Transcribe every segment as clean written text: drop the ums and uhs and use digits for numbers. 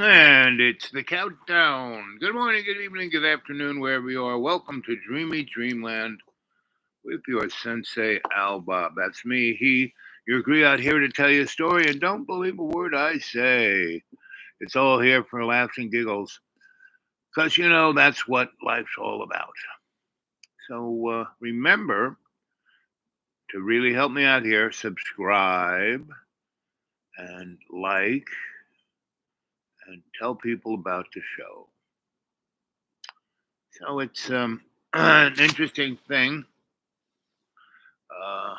And it's the countdown. Good morning, good evening, good afternoon, wherever you are. Welcome to Dreamy Dreamland with your sensei Al Bob. That's me, he, your griot here to tell you a story, and don't believe a word I say. It's all here for laughs and giggles, because that's what life's all about. So remember to really help me out here, subscribe and like and tell people about the show. So it's an interesting thing. Uh,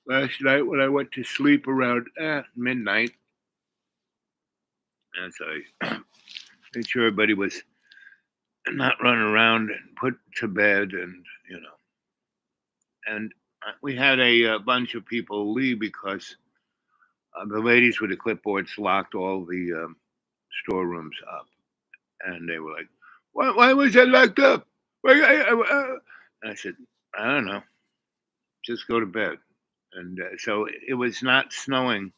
Last night when I went to sleep around midnight, as I made sure everybody was not running around and put to bed, and we had a bunch of people leave because the ladies with the clipboards locked all the storerooms up, and they were like, "Why was that locked up?" And I said, "I don't know. Just go to bed." And so it was not snowing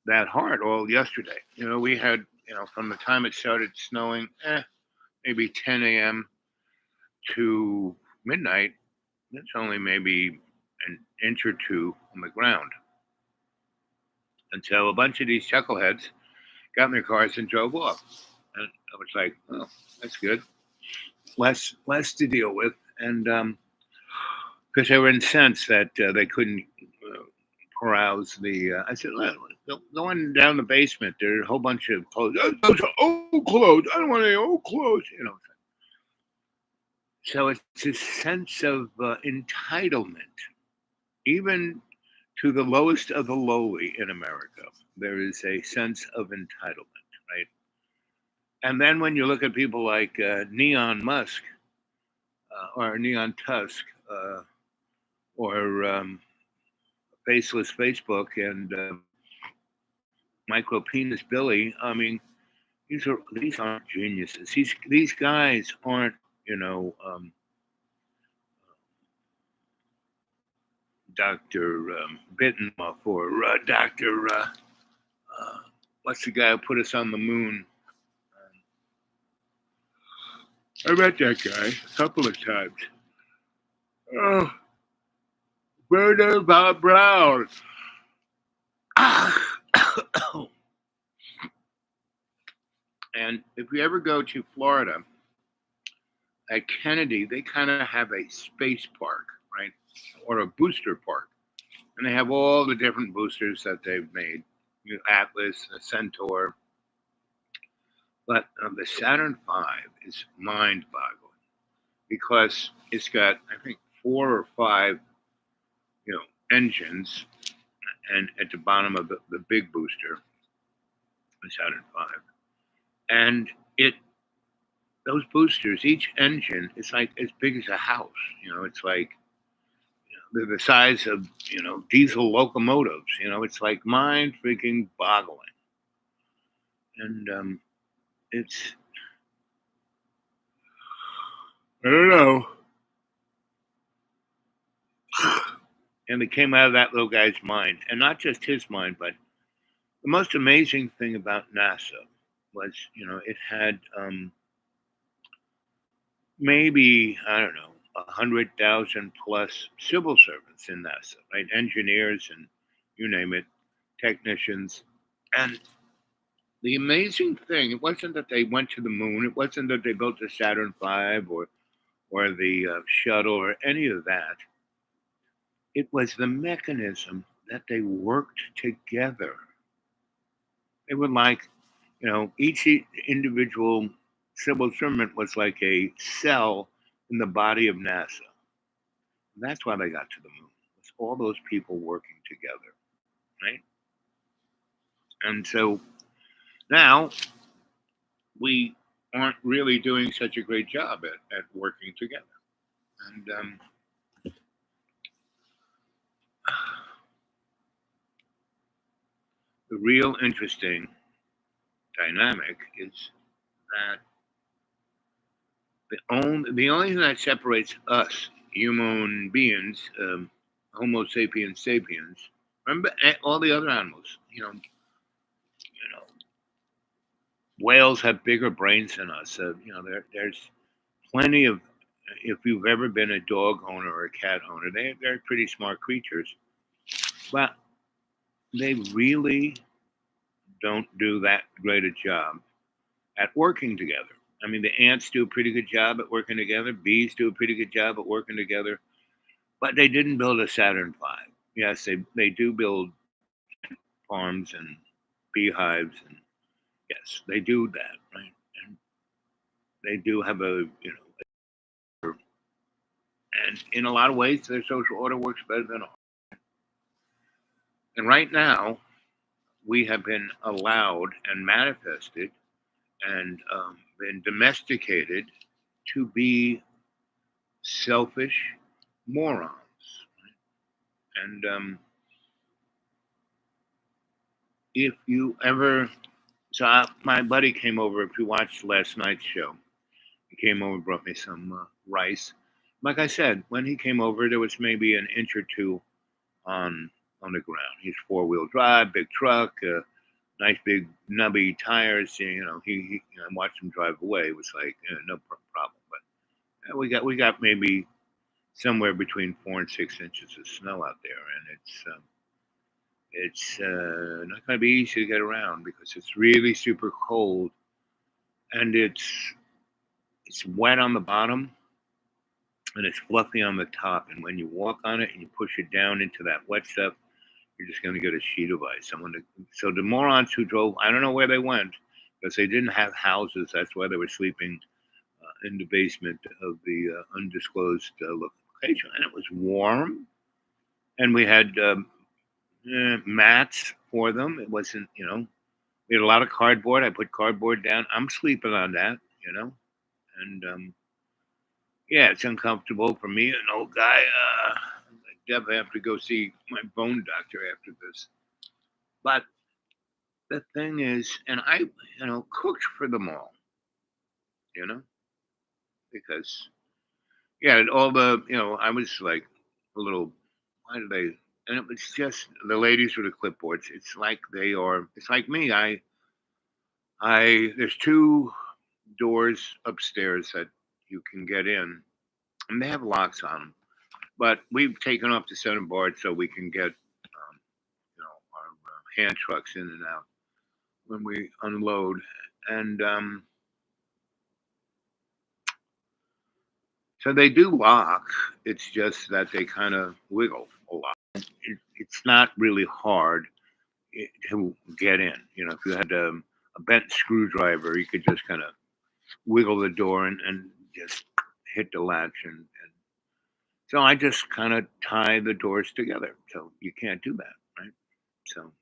that hard all yesterday. We had, from the time it started snowing, maybe 10 a.m. to midnight, it's only maybe an inch or two on the ground. And so a bunch of these chuckleheads got in their cars and drove off. And I was like, oh, that's good. Less to deal with. And because they were incensed that they couldn't carouse the. I said, go on down the basement. There's a whole bunch of clothes. Those are old clothes. I don't want any old clothes. So it's a sense of entitlement, even to the lowest of the lowly in America. There is a sense of entitlement, right? And then when you look at people like Neon Musk or Neon Tusk or Faceless Facebook and Micro Penis Billy, I mean, these aren't geniuses. These guys aren't, Dr. Bittenoff or Dr. What's the guy who put us on the moon? I met that guy a couple of times. Oh, Werner von Braun. And if you ever go to Florida, at Kennedy, they kind of have a space park, right? Or a booster park. And they have all the different boosters that they've made. Atlas, the Centaur. But the Saturn V is mind-boggling because it's got, I think, 4 or 5, engines, and at the bottom of the big booster, the Saturn V, and those boosters, each engine is like as big as a house. It's like they're the size of diesel locomotives. It's like mind freaking boggling, and it's I don't know. And it came out of that little guy's mind, and not just his mind, but the most amazing thing about NASA was, it had maybe, I don't know, 100,000 plus civil servants in NASA, right? Engineers and you name it, technicians. And the amazing thing, it wasn't that they went to the moon, it wasn't that they built the Saturn V or the shuttle or any of that. It was the mechanism that they worked together. They were like, each individual civil servant was like a cell in the body of NASA. And that's why they got to the moon. It's all those people working together, right? And so now we aren't really doing such a great job at working together. And the real interesting dynamic is that the only thing that separates us human beings, Homo sapiens sapiens, remember all the other animals, Whales have bigger brains than us. There's plenty of. If you've ever been a dog owner or a cat owner, they're pretty smart creatures, but they really don't do that great a job at working together. I mean, the ants do a pretty good job at working together. Bees do a pretty good job at working together, but they didn't build a Saturn V. Yes, they do build farms and beehives, and yes, they do that, right? And they do have and in a lot of ways, their social order works better than ours. And right now, we have been allowed and manifested and been domesticated to be selfish morons. And if you ever, my buddy came over. If you watched last night's show, he came over and brought me some rice. Like I said, when he came over, there was maybe an inch or two on the ground. He's 4-wheel drive, big truck, nice big nubby tires. He I watched him drive away. It was like no problem. But we got maybe somewhere between 4 and 6 inches of snow out there, and it's not going to be easy to get around because it's really super cold, and it's wet on the bottom, and it's fluffy on the top. And when you walk on it and you push it down into that wet stuff, you're just going to get a sheet of ice. So the morons who drove, I don't know where they went because they didn't have houses. That's why they were sleeping in the basement of the undisclosed location, and it was warm, and we had mats for them. It wasn't, we had a lot of cardboard. I put cardboard down. I'm sleeping on that, and yeah, it's uncomfortable for me, an old guy. I definitely have to go see my bone doctor after this. But the thing is, and I, cooked for them all, because yeah, all the, I was like a little, why do they? And it was just the ladies with the clipboards. It's like they are. It's like me. There's 2 doors upstairs that you can get in, and they have locks on them. But we've taken off the center board so we can get, our hand trucks in and out when we unload. And so they do lock. It's just that they kind of wiggle a lot. It's not really hard to get in. If you had a bent screwdriver, you could just kind of wiggle the door and just hit the latch. And so I just kind of tie the doors together. So you can't do that, right? So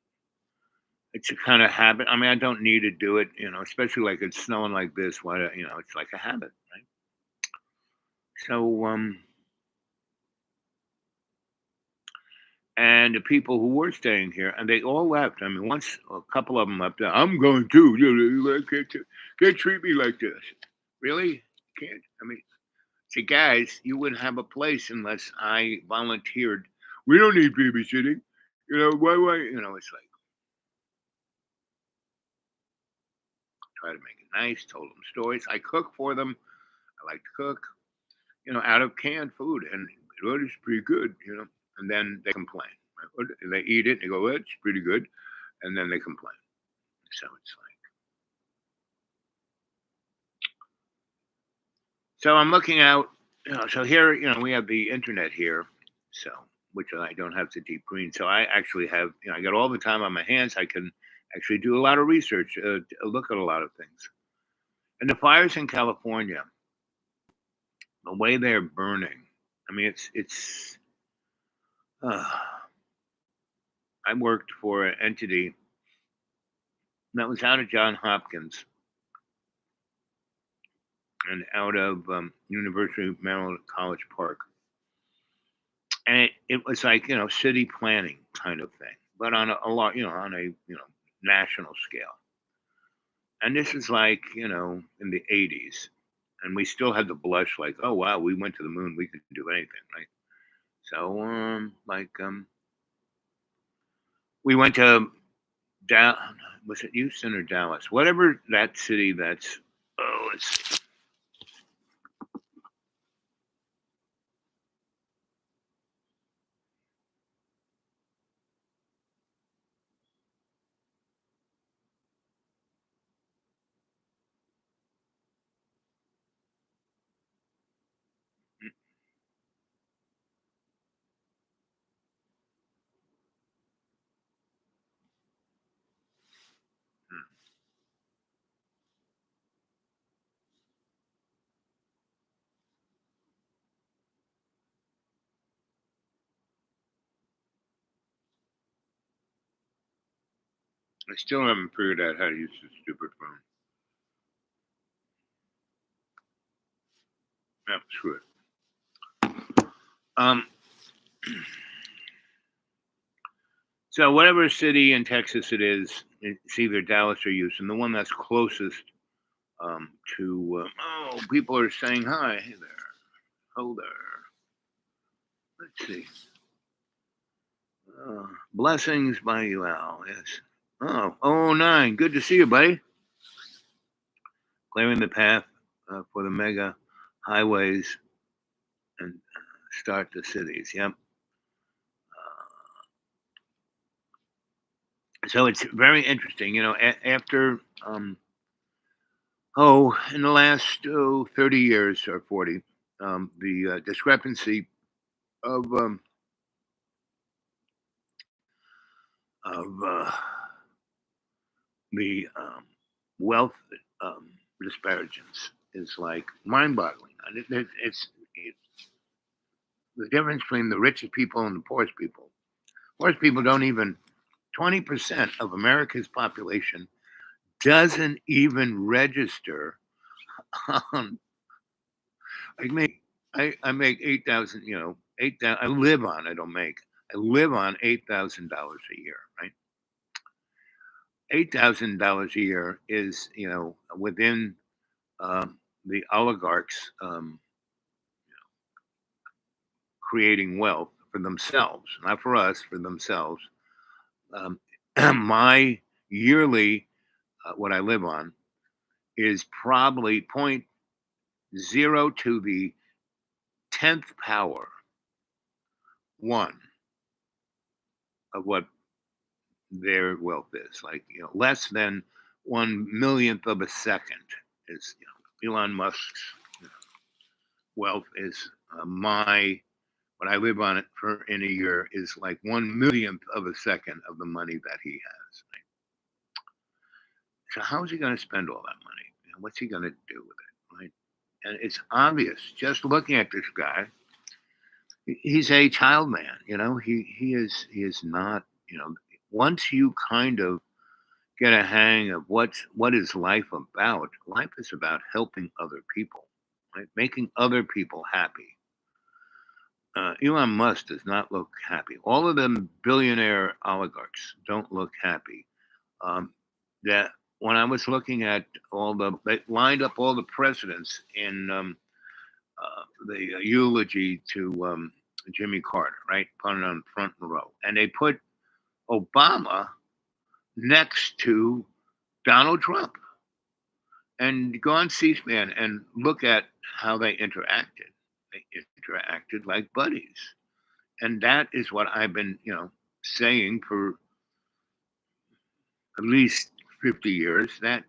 it's a kind of habit. I mean, I don't need to do it, especially like it's snowing like this. Why, it's like a habit, right? So, and the people who were staying here, and they all left. I mean, once a couple of them left, I'm going too. Can't treat me like this. Really? Can't. I mean, see, guys, you wouldn't have a place unless I volunteered. We don't need babysitting. Why? It's like, try to make it nice, told them stories. I cook for them. I like to cook, out of canned food. And it's pretty good, And then they complain. They eat it. They go, well, it's pretty good. And then they complain. So it's like, so I'm looking out, so here, we have the internet here. So, which I don't have to deep clean. So I actually have, I got all the time on my hands. I can actually do a lot of research, look at a lot of things. And the fires in California, the way they're burning, I mean, it's. I worked for an entity that was out of Johns Hopkins and out of University of Maryland College Park, and it was like city planning kind of thing, but on a lot, on a national scale. And this is like in the '80s, and we still had the blush like, oh wow, we went to the moon, we could do anything, right? So we went to Was it Houston or Dallas? Whatever that city that's, oh, it's, I still haven't figured out how to use this stupid phone. Yeah, screw it. Um, so whatever city in Texas it is, it's either Dallas or Houston. The one that's closest to, oh, people are saying hi. Hey there. Hello there. Let's see. Blessings by you, Al. Yes. Oh, oh 09. Good to see you, buddy. Clearing the path for the mega highways and start the cities. Yep. So it's very interesting. After, in the last 30 years or 40, the discrepancy of, of the wealth disparities is like mind-boggling. And it's the difference between the richest people and the poorest people. Poorest people don't even 20% of America's population doesn't even register on. I make 8,000. You know, 8,000. I live on. I don't make. I live on $8,000 a year. Right. $8,000 a year is within the oligarchs creating wealth for themselves, not for us, for themselves. Um, my yearly, what I live on, is probably point zero to the 10th power one of what their wealth is. Like, less than 1 millionth of a second is, Elon Musk's wealth is what I live on it for in a year is like 1 millionth of a second of the money that he has. Right? So how is he going to spend all that money? What's he going to do with it? Right? And it's obvious just looking at this guy. He's a child man. He is not. Once you kind of get a hang of what is life about. Life is about helping other people, right? Making other people happy. Elon Musk does not look happy. All of them billionaire oligarchs don't look happy. That when I was looking at they lined up all the presidents in the eulogy to Jimmy Carter, right? Put it on front row, and they put Obama next to Donald Trump. And go on C-SPAN and look at how they interacted. They interacted like buddies, and that is what I've been, saying for at least 50 years that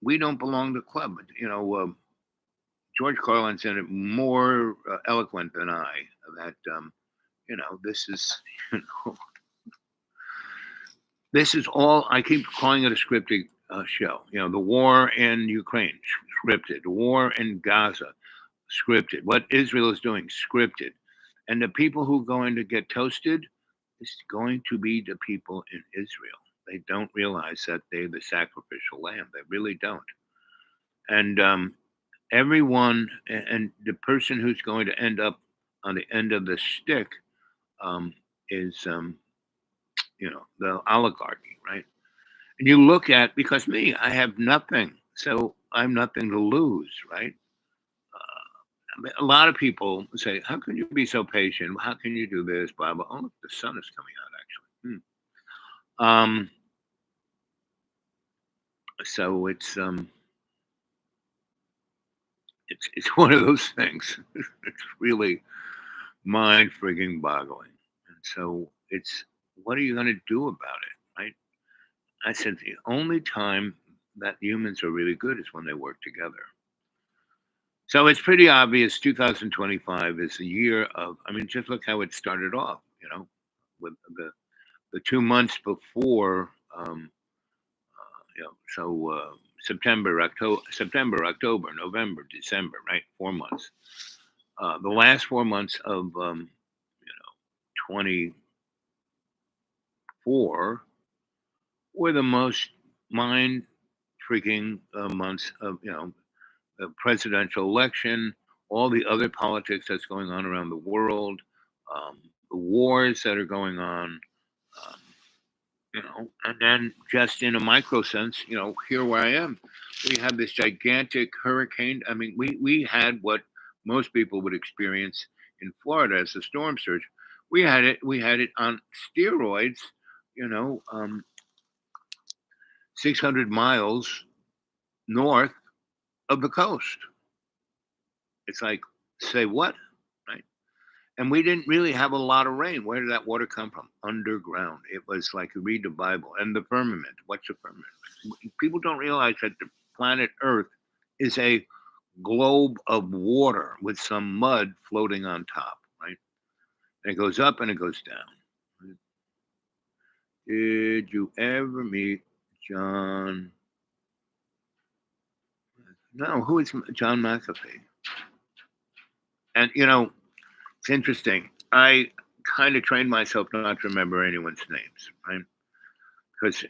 we don't belong to the club. George Carlin said it more eloquent than I. That this is, you know, this is all. I keep calling it a scripted show. The war in Ukraine, scripted. The war in Gaza, scripted. What Israel is doing, scripted. And the people who are going to get toasted is going to be the people in Israel. They don't realize that they're the sacrificial lamb. They really don't. And everyone, and the person who's going to end up on the end of the stick is, the oligarchy, right? And you look at, because me, I have nothing. So I'm nothing to lose, right? A lot of people say, "How can you be so patient? How can you do this?" Blah blah. Oh, look, the sun is coming out actually. So it's one of those things. It's really mind frigging boggling. And so it's what are you going to do about it, right? I said the only time that humans are really good is when they work together. So it's pretty obvious 2025 is a year of, I mean, just look how it started off, with the 2 months before, September, October, November, December, right? 4 months. The last 4 months of, 24 were the most mind freaking months of, the presidential election, all the other politics that's going on around the world, the wars that are going on, um, and then just in a micro sense, here where I am, we have this gigantic hurricane. I mean, we had what most people would experience in Florida as a storm surge. We had it on steroids, you know, um, 600 miles north of the coast. It's like, say what? Right? And we didn't really have a lot of rain. Where did that water come from? Underground. It was like you read the Bible and the firmament. What's the firmament? People don't realize that the planet Earth is a globe of water with some mud floating on top, right? And it goes up and it goes down. Did you ever meet John? No, who is John McAfee? And it's interesting. I kind of trained myself not to remember anyone's names, right? Because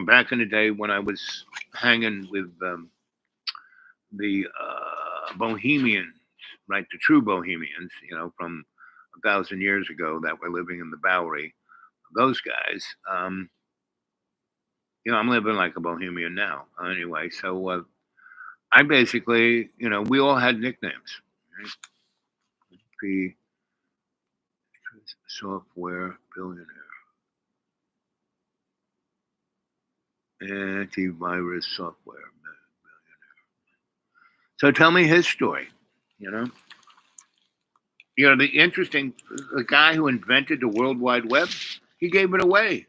back in the day when I was hanging with the Bohemians, right, the true Bohemians, from 1,000 years ago that were living in the Bowery, those guys, I'm living like a Bohemian now. Anyway, so I basically, we all had nicknames. Right? The software billionaire, antivirus software billionaire. So tell me his story. You know, the guy who invented the World Wide Web, he gave it away.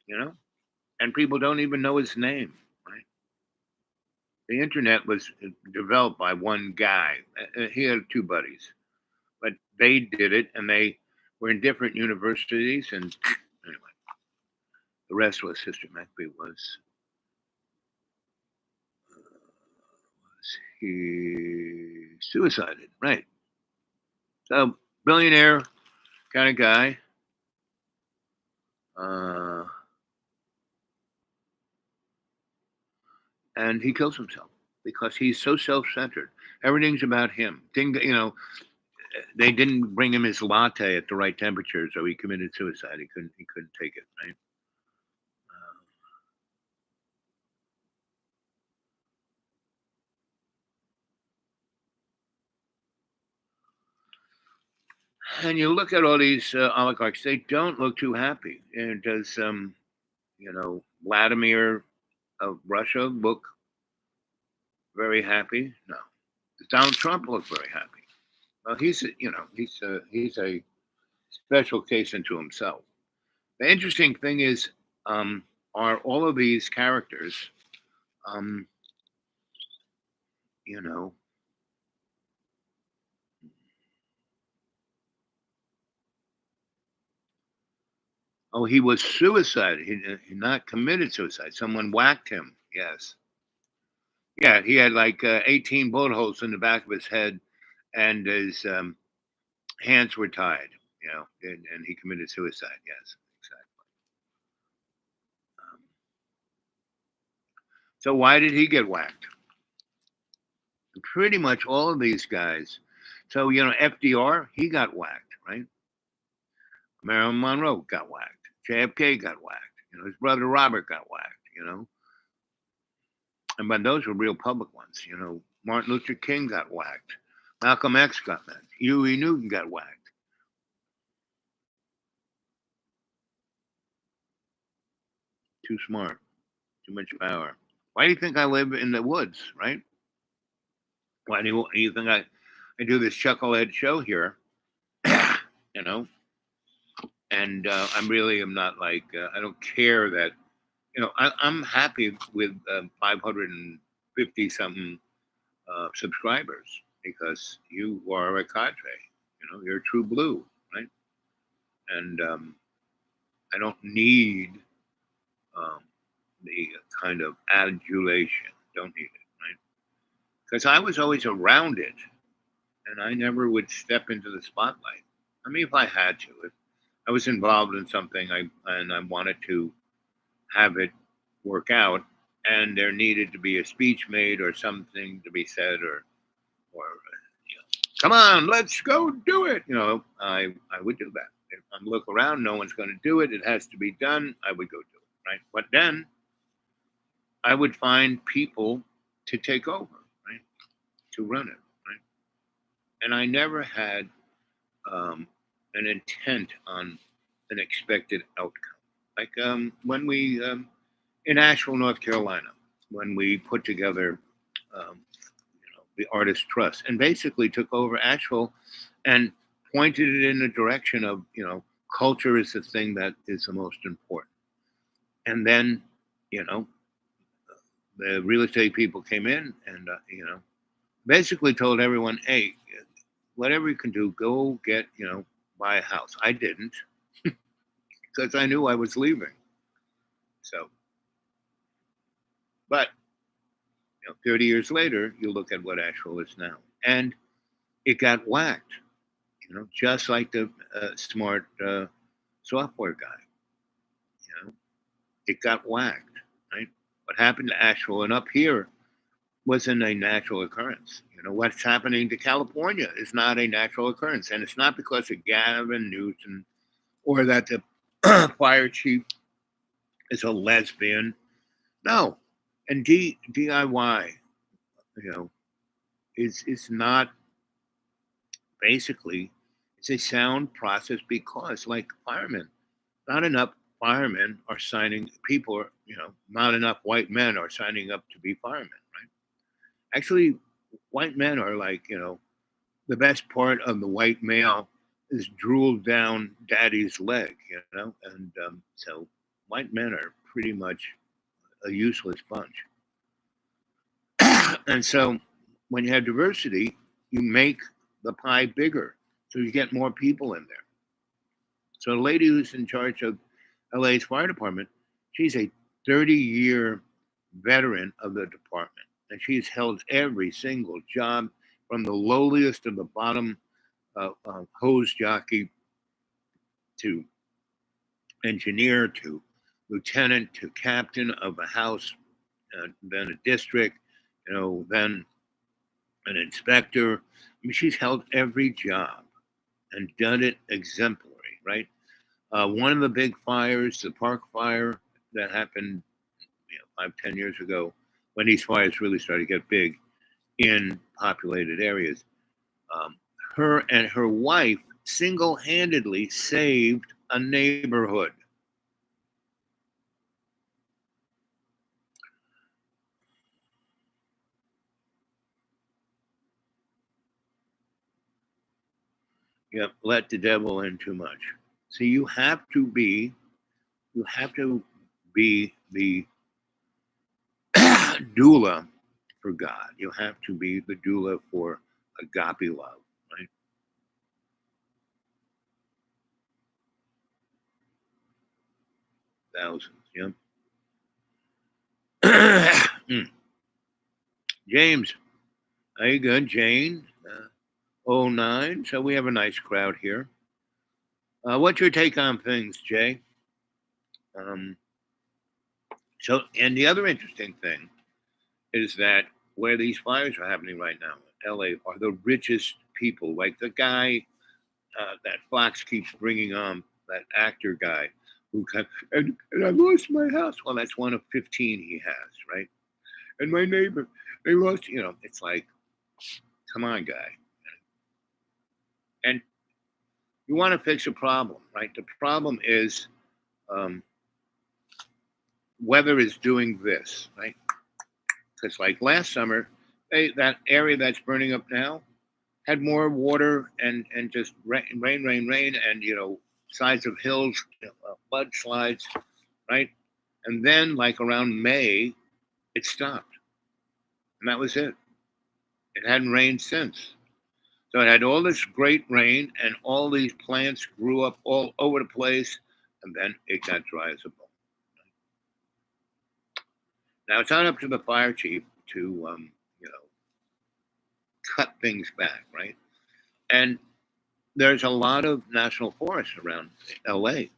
You know, and people don't even know his name. Right? The internet was developed by one guy. He had two buddies, but they did it, and they were in different universities. And anyway, the rest was history. McAfee was he suicided? Right. So billionaire kind of guy. Uh, and he kills himself because he's so self-centered. Everything's about him. They didn't bring him his latte at the right temperature, so he committed suicide. He couldn't take it. Right. And you look at all these oligarchs; they don't look too happy. And does Vladimir of Russia look very happy? No. Does Donald Trump look very happy? Well, he's a special case unto himself. The interesting thing is, are all of these characters, um, you know, oh, he was suicide. He not committed suicide. Someone whacked him. Yes. Yeah, he had like 18 bullet holes in the back of his head, and his hands were tied. And he committed suicide. Yes, exactly. Um, so why did he get whacked? Pretty much all of these guys. So FDR, he got whacked, right? Marilyn Monroe got whacked. JFK got whacked. His brother Robert got whacked. And but those were real public ones. Martin Luther King got whacked. Malcolm X got whacked. Huey Newton got whacked. Too smart. Too much power. Why do you think I live in the woods, right? Why do you think I do this chucklehead show here? you know, and I'm really am not like I don't care that I'm happy with 550 something subscribers because you are a cadre. You're a true blue, right? And I don't need um, the kind of adulation. Don't need it, right? Because I was always around it, and I never would step into the spotlight. I mean, if I had to, if I was involved in something, I wanted to have it work out, and there needed to be a speech made or something to be said, or come on, let's go do it. I would do that. If I look around, no one's going to do it. It has to be done. I would go do it, right? But then I would find people to take over, right? To run it, right? And I never had an intent on an expected outcome. Like when we in Asheville, North Carolina, when we put together the Artist Trust and basically took over Asheville and pointed it in the direction of culture is the thing that is the most important. And then you know the real estate people came in and basically told everyone, hey, whatever you can do, go get buy a house. I didn't because I knew I was leaving. So, but 30 years later, you look at what Asheville is now, and it got whacked. Just like the smart software guy. It got whacked. Right? What happened to Asheville and up here wasn't a natural occurrence. What's happening to California is not a natural occurrence, and it's not because of Gavin Newsom or that the fire chief is a lesbian. No, and DIY, is not basically. It's a sound process because, like firemen, not enough firemen are signing. People are, not enough white men are signing up to be firemen. Right? Actually, white men are like, the best part of the white male is drooled down daddy's leg, and so white men are pretty much a useless bunch. And so when you have diversity, you make the pie bigger, so you get more people in there. So the lady who's in charge of LA's fire department, she's a 30-year veteran of the department, and she's held every single job from the lowliest of the bottom hose jockey to engineer to lieutenant to captain of a house, then a district, then an inspector. I mean, she's held every job and done it exemplary, right? One of the big fires, the Park Fire that happened 5-10 years ago, when these fires really started to get big in populated areas, her and her wife single-handedly saved a neighborhood. Yep, let the devil in too much. See, you have to be the doula for God. You have to be the doula for agape love, right? Thousands, yep. James, are you good? Jane, 09. So we have a nice crowd here. What's your take on things, Jay? Um, and the other interesting thing is that where these fires are happening right now in LA are the richest people, like the guy that Fox keeps bringing on, that actor guy who and I lost my house. Well, that's one of 15 he has, right? And my neighbor, they lost, it's like, come on, guy. And you want to fix a problem, right? The problem is weather is doing this, right? Because like last summer, that area that's burning up now had more water and just rain, and sides of hills, mudslides, right? And then like around May, it stopped, and that was it. It hadn't rained since. So it had all this great rain, and all these plants grew up all over the place, and then it got dry as a bone. Now it's not up to the fire chief to, cut things back, right? And there's a lot of national forests around LA.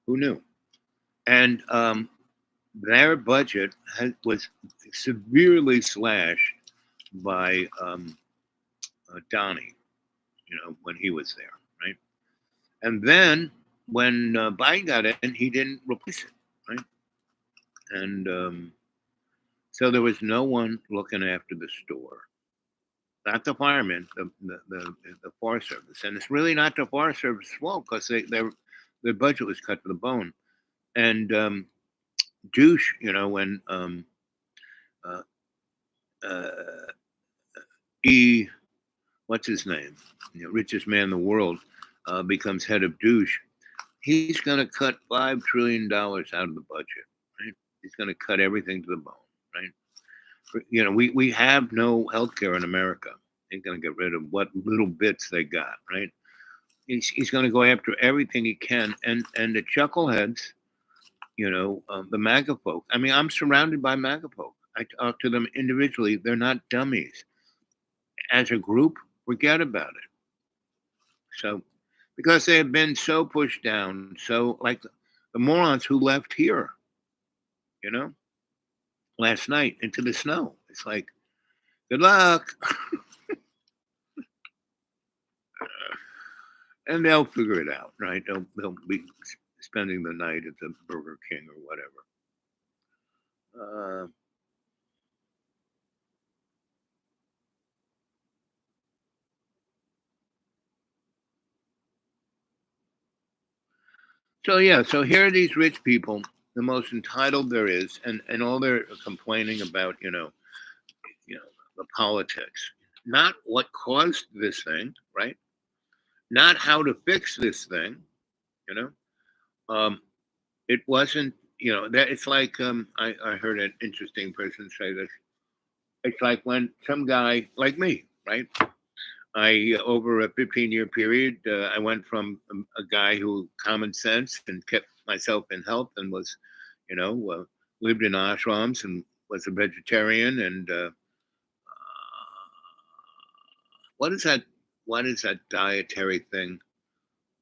Who knew? And their budget was severely slashed by Donnie, when he was there, right? And then when Biden got in, he didn't replace it, right? And so there was no one looking after the store, not the firemen, the Forest Service, and it's really not the Forest Service's fault because their budget was cut to the bone. And douche, when uh, uh, E, what's his name, richest man in the world, becomes head of douche, he's going to cut $5 trillion out of the budget, right? He's going to cut everything to the bone, right? We have no healthcare in America. He's going to get rid of what little bits they got, right? He's going to go after everything he can, and the chuckleheads, the MAGA folk. I mean, I'm surrounded by MAGA folk. I talk to them individually. They're not dummies. As a group, forget about it. So, because they have been so pushed down, so like the morons who left here, last night into the snow. It's like, good luck. And they'll figure it out, right? They'll be spending the night at the Burger King or whatever. So yeah, so here are these rich people, the most entitled there is, and all they're complaining about, the politics, not what caused this thing, right? Not how to fix this thing, you know. It wasn't, that it's like I heard an interesting person say this. It's like when some guy like me, right? I over a 15-year period, I went from a guy who common sense and kept myself in health and was, lived in ashrams and was a vegetarian. And what is that? What is that dietary thing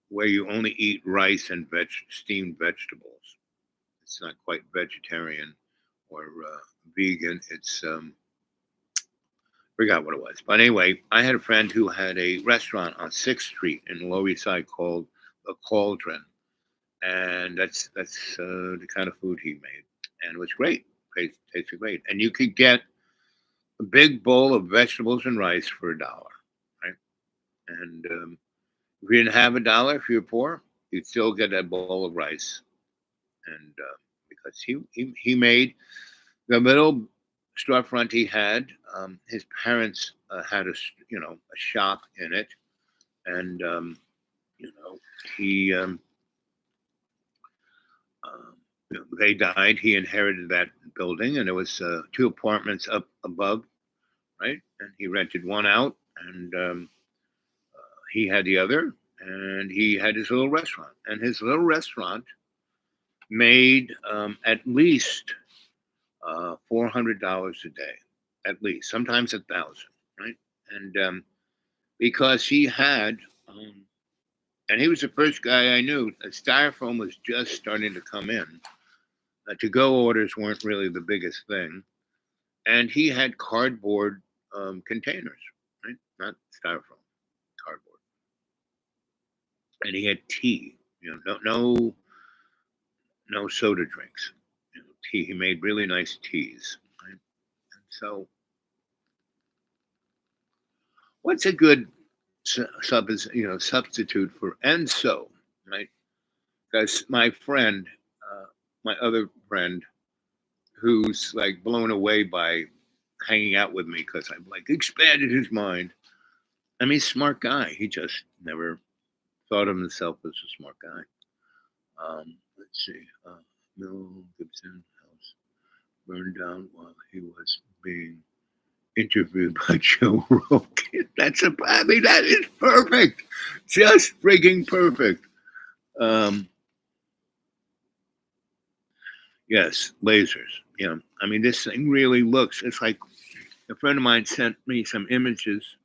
where you only eat rice and steamed vegetables? It's not quite vegetarian or vegan. It's forgot what it was. But anyway, I had a friend who had a restaurant on 6th Street in the Lower East Side called the Cauldron, and that's the kind of food he made, and it was great. Tasted great, and you could get a big bowl of vegetables and rice for $1, right? And if you didn't have $1, if you're poor, you'd still get that bowl of rice, and because he made the little storefront he had. His parents had a shop in it, and he they died. He inherited that building, and there was 2 apartments up above, right? And he rented one out, and he had the other, and he had his little restaurant, and his little restaurant made at least $400 a day, at least, sometimes 1,000, right? And because he had, and he was the first guy I knew, styrofoam was just starting to come in. To-go orders weren't really the biggest thing, and he had cardboard containers, right? Not styrofoam, cardboard, and he had tea. No soda drinks. Tea. He made really nice teas, right? And so, what's a good substitute for Enso, right? Because my friend my other friend, who's like blown away by hanging out with me because I've like expanded his mind. I mean, smart guy. He just never thought of himself as a smart guy. Let's see. Mel Gibson house burned down while he was being interviewed by Joe Rogan. I mean, that is perfect. Just freaking perfect. Yes, lasers. Yeah. I mean, this thing really looks, it's like a friend of mine sent me some images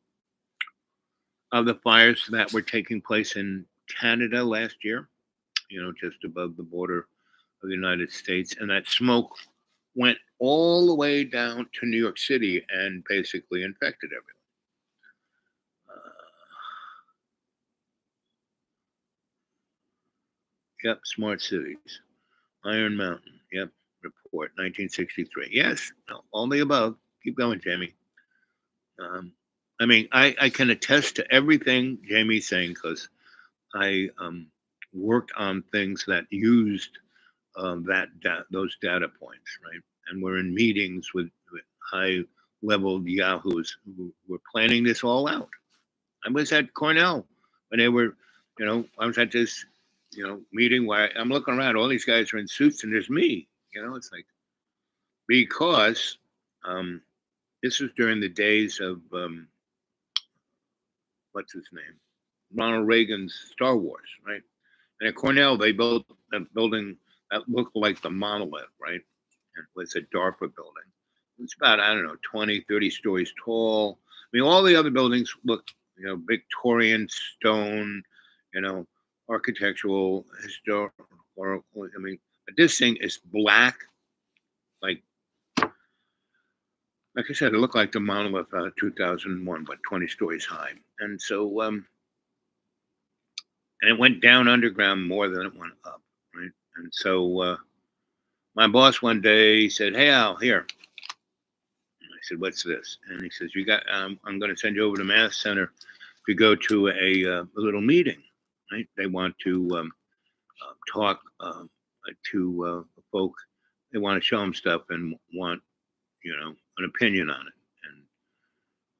of the fires that were taking place in Canada last year, just above the border of the United States. And that smoke went all the way down to New York City and basically infected everyone. Yep, smart cities. Iron Mountain. Yep, report 1963. Yes, no, all the above. Keep going, Jamie. I mean, I can attest to everything Jamie's saying because I worked on things that used those data points, right? And we're in meetings with high-level yahoos who were planning this all out. I was at Cornell when they were, I was at this, meeting where I'm looking around. All these guys are in suits, and there's me. It's like because this was during the days of what's his name, Ronald Reagan's Star Wars, right? And at Cornell, they built a building that looked like the monolith, right? And it was a DARPA building. It's about, I don't know, 20, 30 stories tall. I mean, all the other buildings looked, Victorian stone, architectural, historical. I mean, but this thing is black, like I said, it looked like the monolith out of 2001, but 20 stories high. And so, and it went down underground more than it went up, right? And so, my boss one day said, "Hey, Al, here." And I said, "What's this?" And he says, "You got. I'm going to send you over to Math Center to go to a little meeting, right? They want to talk to folk. They want to show them stuff and want, an opinion on it." And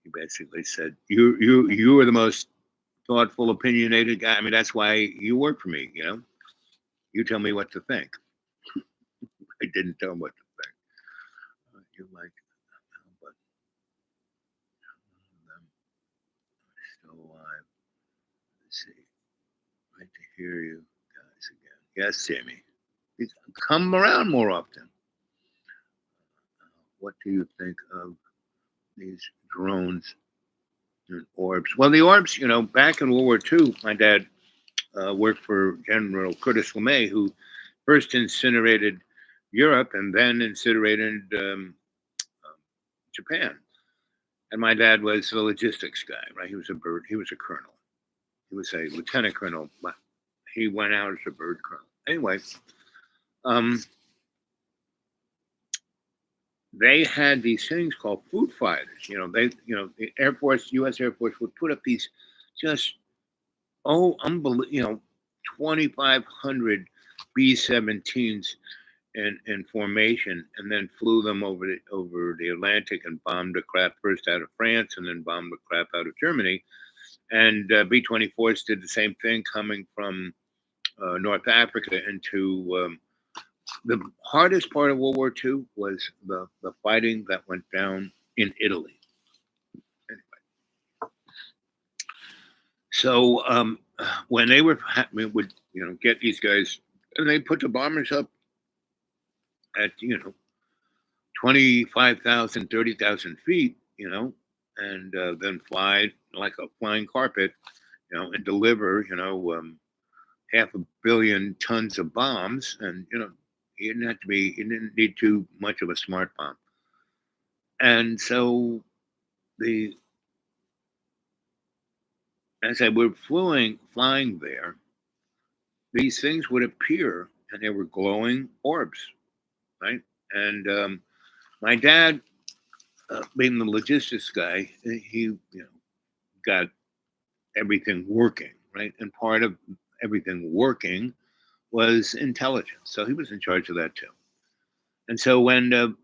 he basically said, "You are the most thoughtful, opinionated guy. I mean, that's why you work for me. You tell me what to think." I didn't tell him what to think. You like, but them still alive. Let's see. Great to hear you guys again. Yes, Jamie. Come around more often. What do you think of these drones and orbs? Well, the orbs, back in World War II, my dad worked for General Curtis LeMay, who first incinerated Europe and then incinerated Japan. And my dad was a logistics guy, right? He was a colonel. He was a lieutenant colonel, but he went out as a bird colonel. Anyway, they had these things called food fighters. The Air Force, U.S. Air Force would put up these just, unbelievable, 2,500 B-17s in formation, and then flew them over the Atlantic and bombed the crap first out of France and then bombed the crap out of Germany. And B-24s did the same thing coming from North Africa into the hardest part of World War II was the fighting that went down in Italy. Anyway, so when they would get these guys, and they put the bombers up at 25,000, 30,000 feet, and then fly like a flying carpet, and deliver 500 million tons of bombs, and you didn't need too much of a smart bomb. And so as I were flying there, these things would appear and they were glowing orbs, right? And my dad, being the logistics guy, he got everything working, right? And part of everything working was intelligence. So he was in charge of that too. And so when the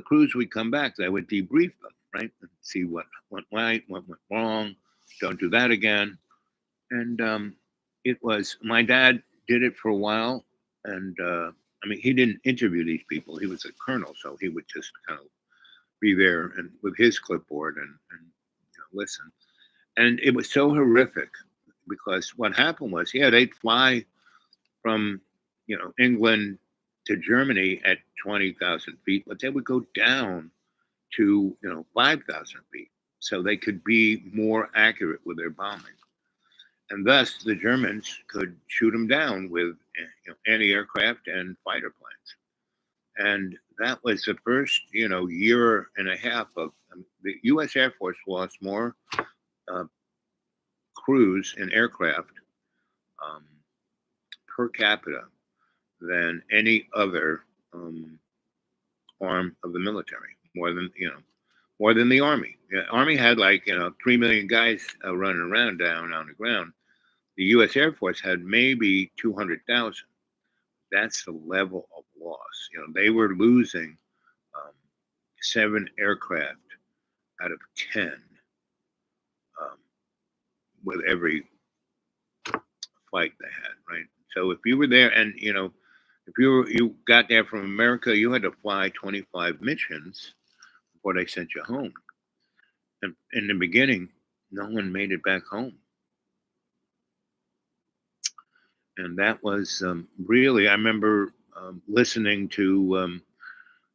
crews would come back, they would debrief them, right? And see what went right, what went wrong. Don't do that again. And it was my dad did it for a while, and I mean he didn't interview these people. He was a colonel, so he would just kind of be there and with his clipboard and listen. And it was so horrific because what happened was, yeah, they'd fly from England to Germany at 20,000 feet, but they would go down to 5,000 feet, so they could be more accurate with their bombing, and thus the Germans could shoot them down with anti-aircraft and fighter planes. And that was the first year and a half of the U.S. Air Force lost more uh, crews and aircraft um, per capita than any other arm of the military. More than the Army. The Army had like 3 million guys running around down on the ground. The U.S. Air Force had maybe 200,000. That's the level of loss. They were losing 7 aircraft out of 10 um, with every flight they had, right? So if you were there, and if you got there from America, you had to fly 25 missions before they sent you home. And in the beginning, no one made it back home, and that was really. I remember listening to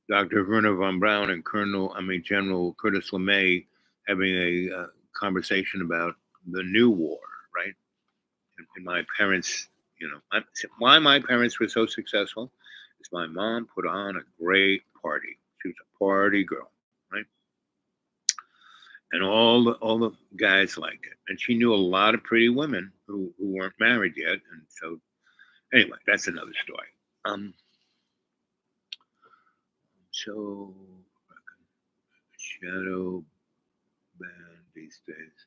Dr. Werner von Braun and General Curtis LeMay having a conversation about the new war, right? And my parents, why my parents were so successful is my mom put on a great party. She was a party girl, right? And all the guys liked it. And she knew a lot of pretty women who weren't married yet. And so, anyway, that's another story. So shadow band these days.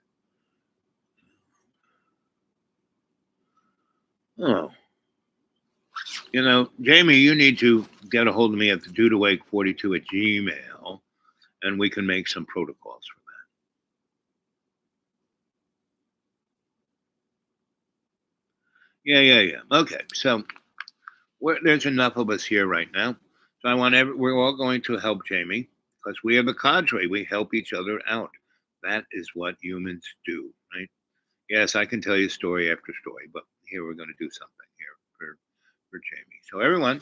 Oh, Jamie, you need to get a hold of me at the dudewake42 at Gmail, and we can make some protocols for that. Yeah. Okay, so there's enough of us here right now. So we're all going to help Jamie because we are the cadre. We help each other out. That is what humans do, right? Yes, I can tell you story after story, but here we're going to do something here for Jamie. So everyone,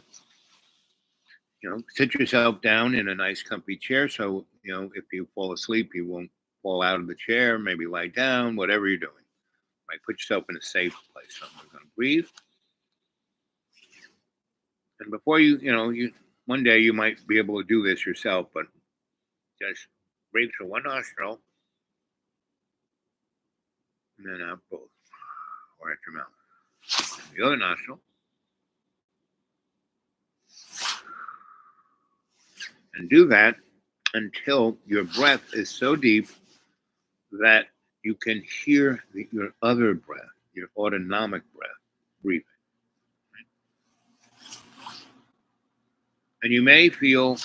sit yourself down in a nice comfy chair. So, if you fall asleep, you won't fall out of the chair, maybe lie down, whatever you're doing. Right? Put yourself in a safe place. So we're going to breathe. And before one day you might be able to do this yourself, but just breathe through one nostril and then out both, or at your mouth. And the other nostril. And do that until your breath is so deep that you can hear your other breath, your autonomic breath, breathing. And you may feel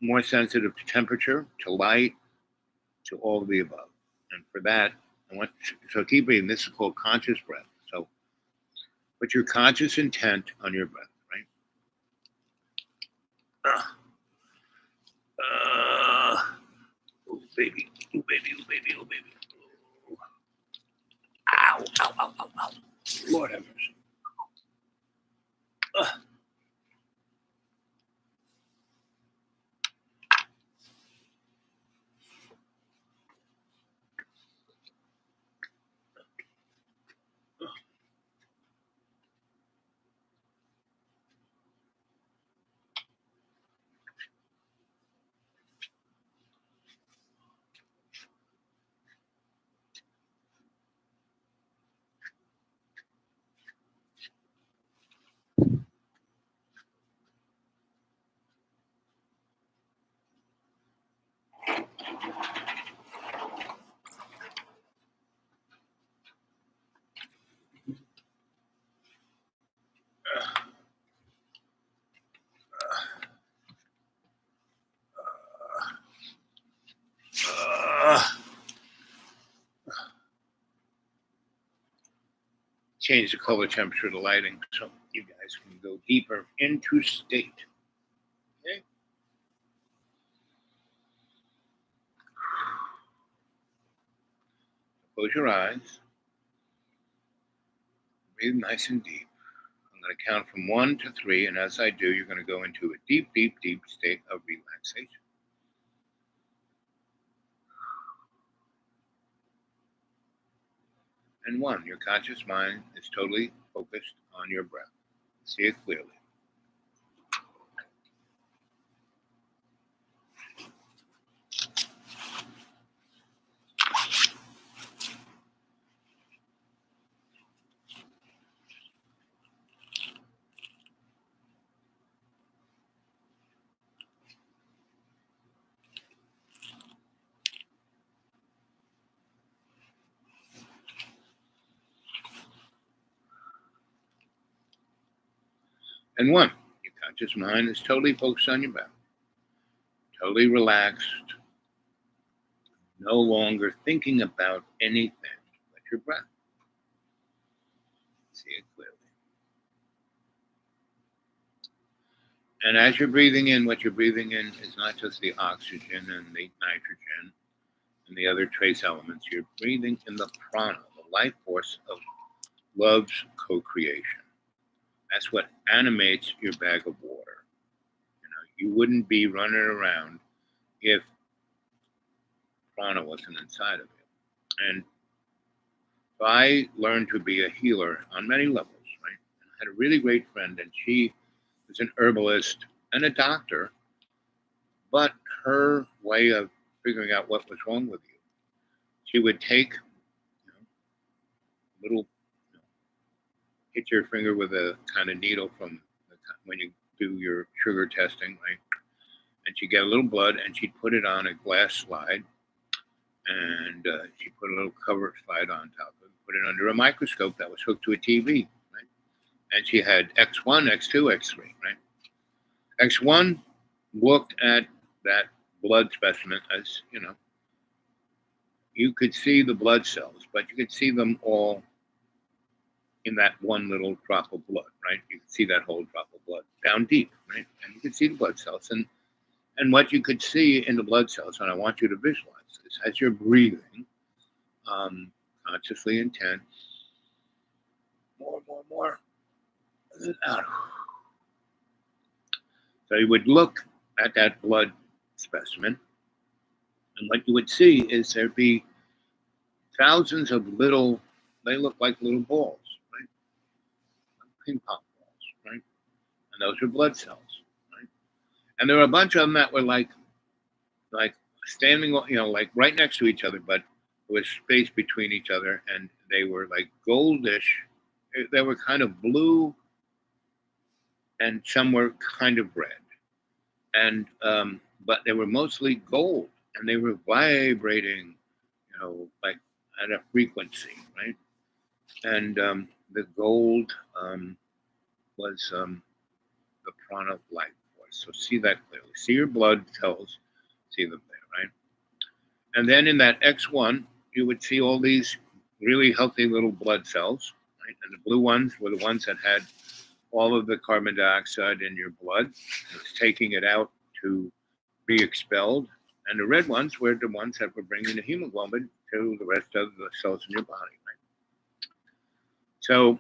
more sensitive to temperature, to light, to all of the above. And for that, so keep breathing. This is called conscious breath. So put your conscious intent on your breath, right? Oh, baby. Oh, baby. Oh, baby. Oh, baby. Oh. Ow, ow, ow, ow, ow. Lord have mercy. change the color temperature of the lighting so you guys can go deeper into state. Okay. Close your eyes. Breathe nice and deep. I'm going to count from 1 to 3, and as I do, you're going to go into a deep, deep, deep state of relaxation. And 1, your conscious mind is totally focused on your breath. See it clearly. And 1, your conscious mind is totally focused on your breath. Totally relaxed. No longer thinking about anything but your breath. See it clearly. And as you're breathing in, what you're breathing in is not just the oxygen and the nitrogen and the other trace elements. You're breathing in the prana, the life force of love's co-creation. That's what animates your bag of water. You wouldn't be running around if prana wasn't inside of you. And so I learned to be a healer on many levels, right? And I had a really great friend, and she was an herbalist and a doctor, but her way of figuring out what was wrong with you, she would take little, hit your finger with a kind of needle from when you do your sugar testing, right? And she'd get a little blood, and she'd put it on a glass slide, and she put a little cover slide on top of it, put it under a microscope that was hooked to a TV, right? And she had X1, X2, X3, right? X1 looked at that blood specimen as, you could see the blood cells, but you could see them all in that one little drop of blood, right? You could see that whole drop of blood down deep, right? And you could see the blood cells. And what you could see in the blood cells, and I want you to visualize this, as you're breathing, consciously intent, more, and then out. So you would look at that blood specimen, and what you would see is there'd be thousands of little, they look like little balls, right? Like ping pong balls, right? And those are blood cells, right? And there were a bunch of them that were like standing, like right next to each other, but there was space between each other, and they were like goldish. They were kind of blue, and some were kind of red, and but they were mostly gold, and they were vibrating, like at a frequency, right? And the gold was the prana life force. So see that clearly. See your blood cells, see them there, right? And then in that X1, you would see all these really healthy little blood cells, right? And the blue ones were the ones that had all of the carbon dioxide in your blood. It was taking it out to be expelled. And the red ones were the ones that were bringing the hemoglobin to the rest of the cells in your body, right? So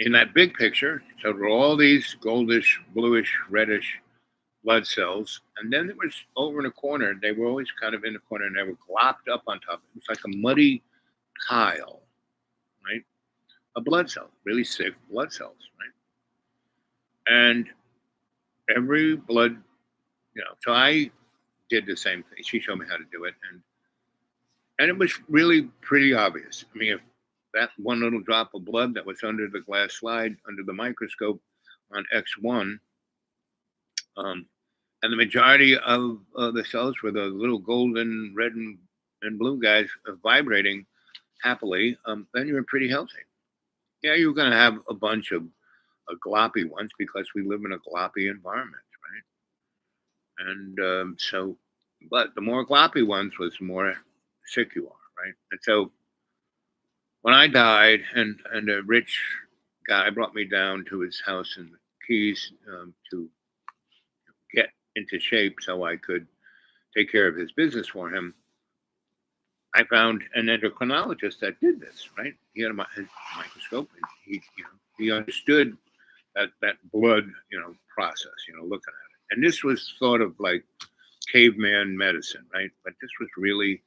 in that big picture, so there were all these goldish, bluish, reddish blood cells. And then there was over in the corner, they were always kind of in the corner, and they were glopped up on top. It was like a muddy tile, right? A blood cell, really sick blood cells, right? And every blood, so I did the same thing. She showed me how to do it. And it was really pretty obvious. I mean, if that one little drop of blood that was under the glass slide, under the microscope on X1, and the majority of the cells were the little golden, red, and blue guys vibrating happily, then you were pretty healthy. Yeah, you're going to have a bunch of gloppy ones because we live in a gloppy environment, right? And but the more gloppy ones was the more sick you are, right? And so when I died, and a rich guy brought me down to his house in the Keys to get into shape so I could take care of his business for him. I found an endocrinologist that did this. Right, he had his microscope, and he understood that blood process. Looking at it, and this was sort of like caveman medicine, right? But this was really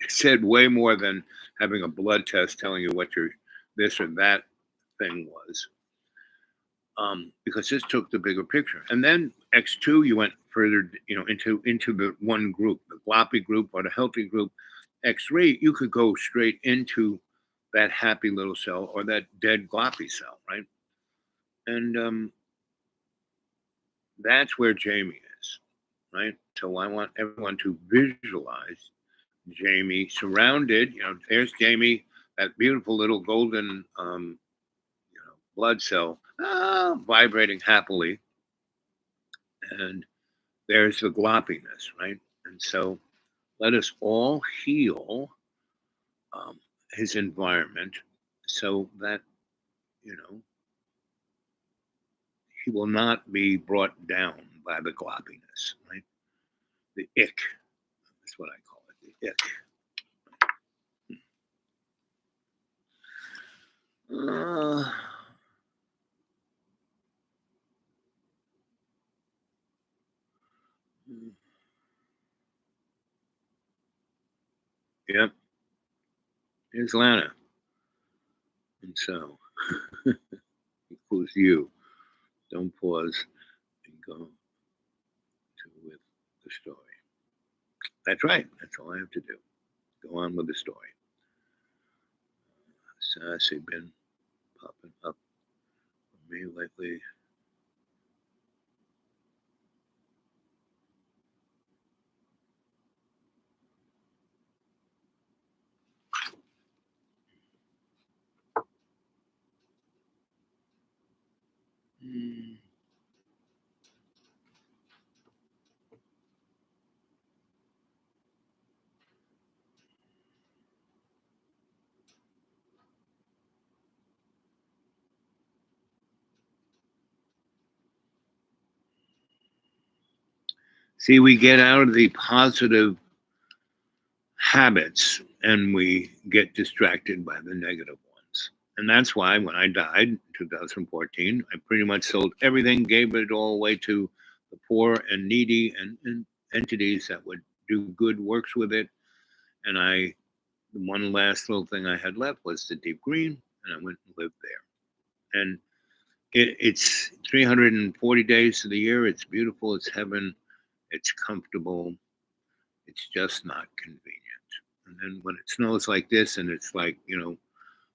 said way more than having a blood test telling you what your this or that thing was. Because this took the bigger picture. And then X2, you went further, into the one group, the gloppy group or the healthy group. X3, you could go straight into that happy little cell or that dead gloppy cell, right? And that's where Jamie is, right? So I want everyone to visualize Jamie surrounded. There's Jamie, that beautiful little golden, blood cell, vibrating happily, and there's the gloppiness, right? And so let us all heal his environment so that you know he will not be brought down by the gloppiness, right? The ick. That's what I call it. The ick. Uh, yep. Here's Lana. And so, includes you. Don't pause and go with the story. That's right. That's all I have to do. Go on with the story. Sassy been popping up for me lately. Hmm. See, we get out of the positive habits and we get distracted by the negative ones. And that's why when I died in 2014, I pretty much sold everything, gave it all away to the poor and needy and entities that would do good works with it. And the one last little thing I had left was the deep green, and I went and lived there. And it's 340 days of the year. It's beautiful. It's heaven. It's comfortable. It's just not convenient. And then when it snows like this and it's like,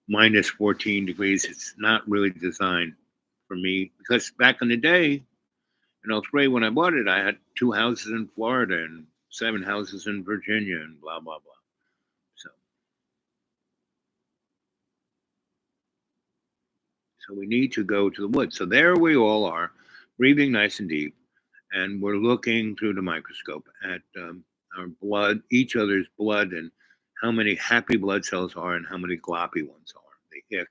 minus 14 degrees, it's not really designed for me. Because back in the day, in '03, when I bought it, I had 2 houses in Florida and 7 houses in Virginia and blah, blah, blah. So we need to go to the woods. So there we all are, breathing nice and deep. And we're looking through the microscope at our blood, each other's blood, and how many happy blood cells are and how many gloppy ones are, the ick.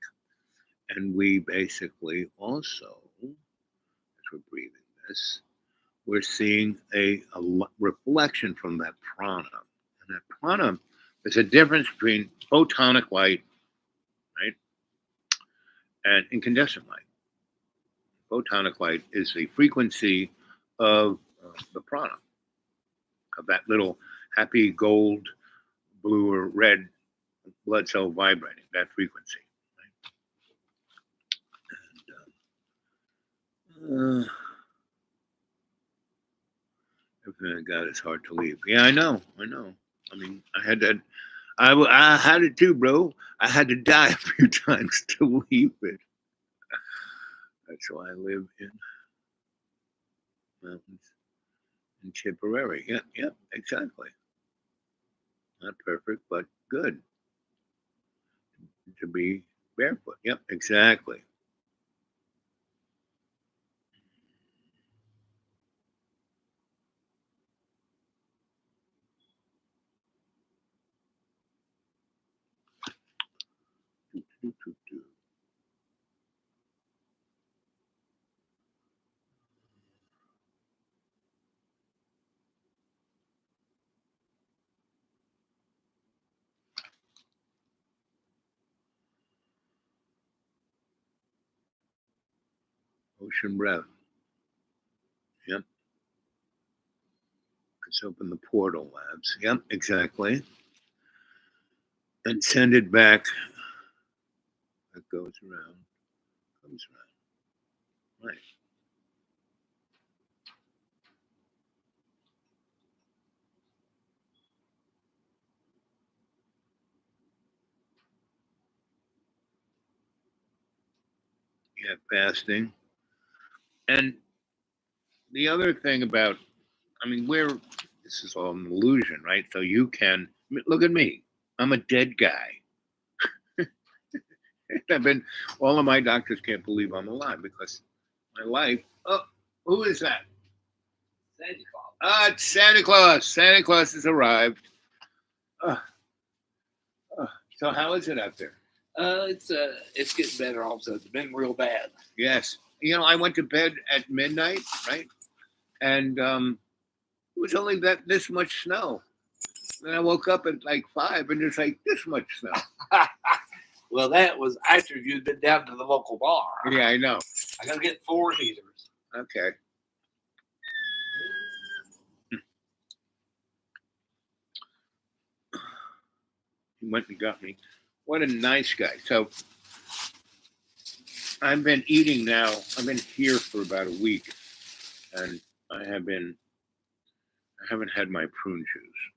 And we basically also, as we're breathing this, we're seeing a reflection from that prana. And that prana, there's a difference between photonic light, right, and incandescent light. Photonic light is the frequency of the prana, of that little happy gold, blue, or red blood cell vibrating, that frequency. Right? And, everything I got is hard to leave. Yeah, I know. I mean, I had that. I had it too, bro. I had to die a few times to leave it. That's why I live in mountains in Tipperary. Yeah, exactly. Not perfect, but good to be barefoot. Yep, exactly. Ocean breath. Yep. Let's open the portal labs. Yep, exactly. And send it back. It goes around, comes around. Right. Yeah, fasting. And the other thing about, I mean, this is all an illusion, right? So you can look at me. I'm a dead guy. I've been, all of my doctors can't believe I'm alive because my life. Oh, who is that? Santa Claus. Ah, it's Santa Claus. Santa Claus has arrived. Uh, so how is it out there? It's getting better. Also, it's been real bad. Yes. I went to bed at midnight, right? And it was only this much snow. Then I woke up at like 5, and there's like this much snow. Well, that was after you'd been down to the local bar. Yeah, I know. I gotta get 4 heaters. Okay. He went and got me. What a nice guy. So I've been eating now. I've been here for about a week, and I haven't had my prune juice.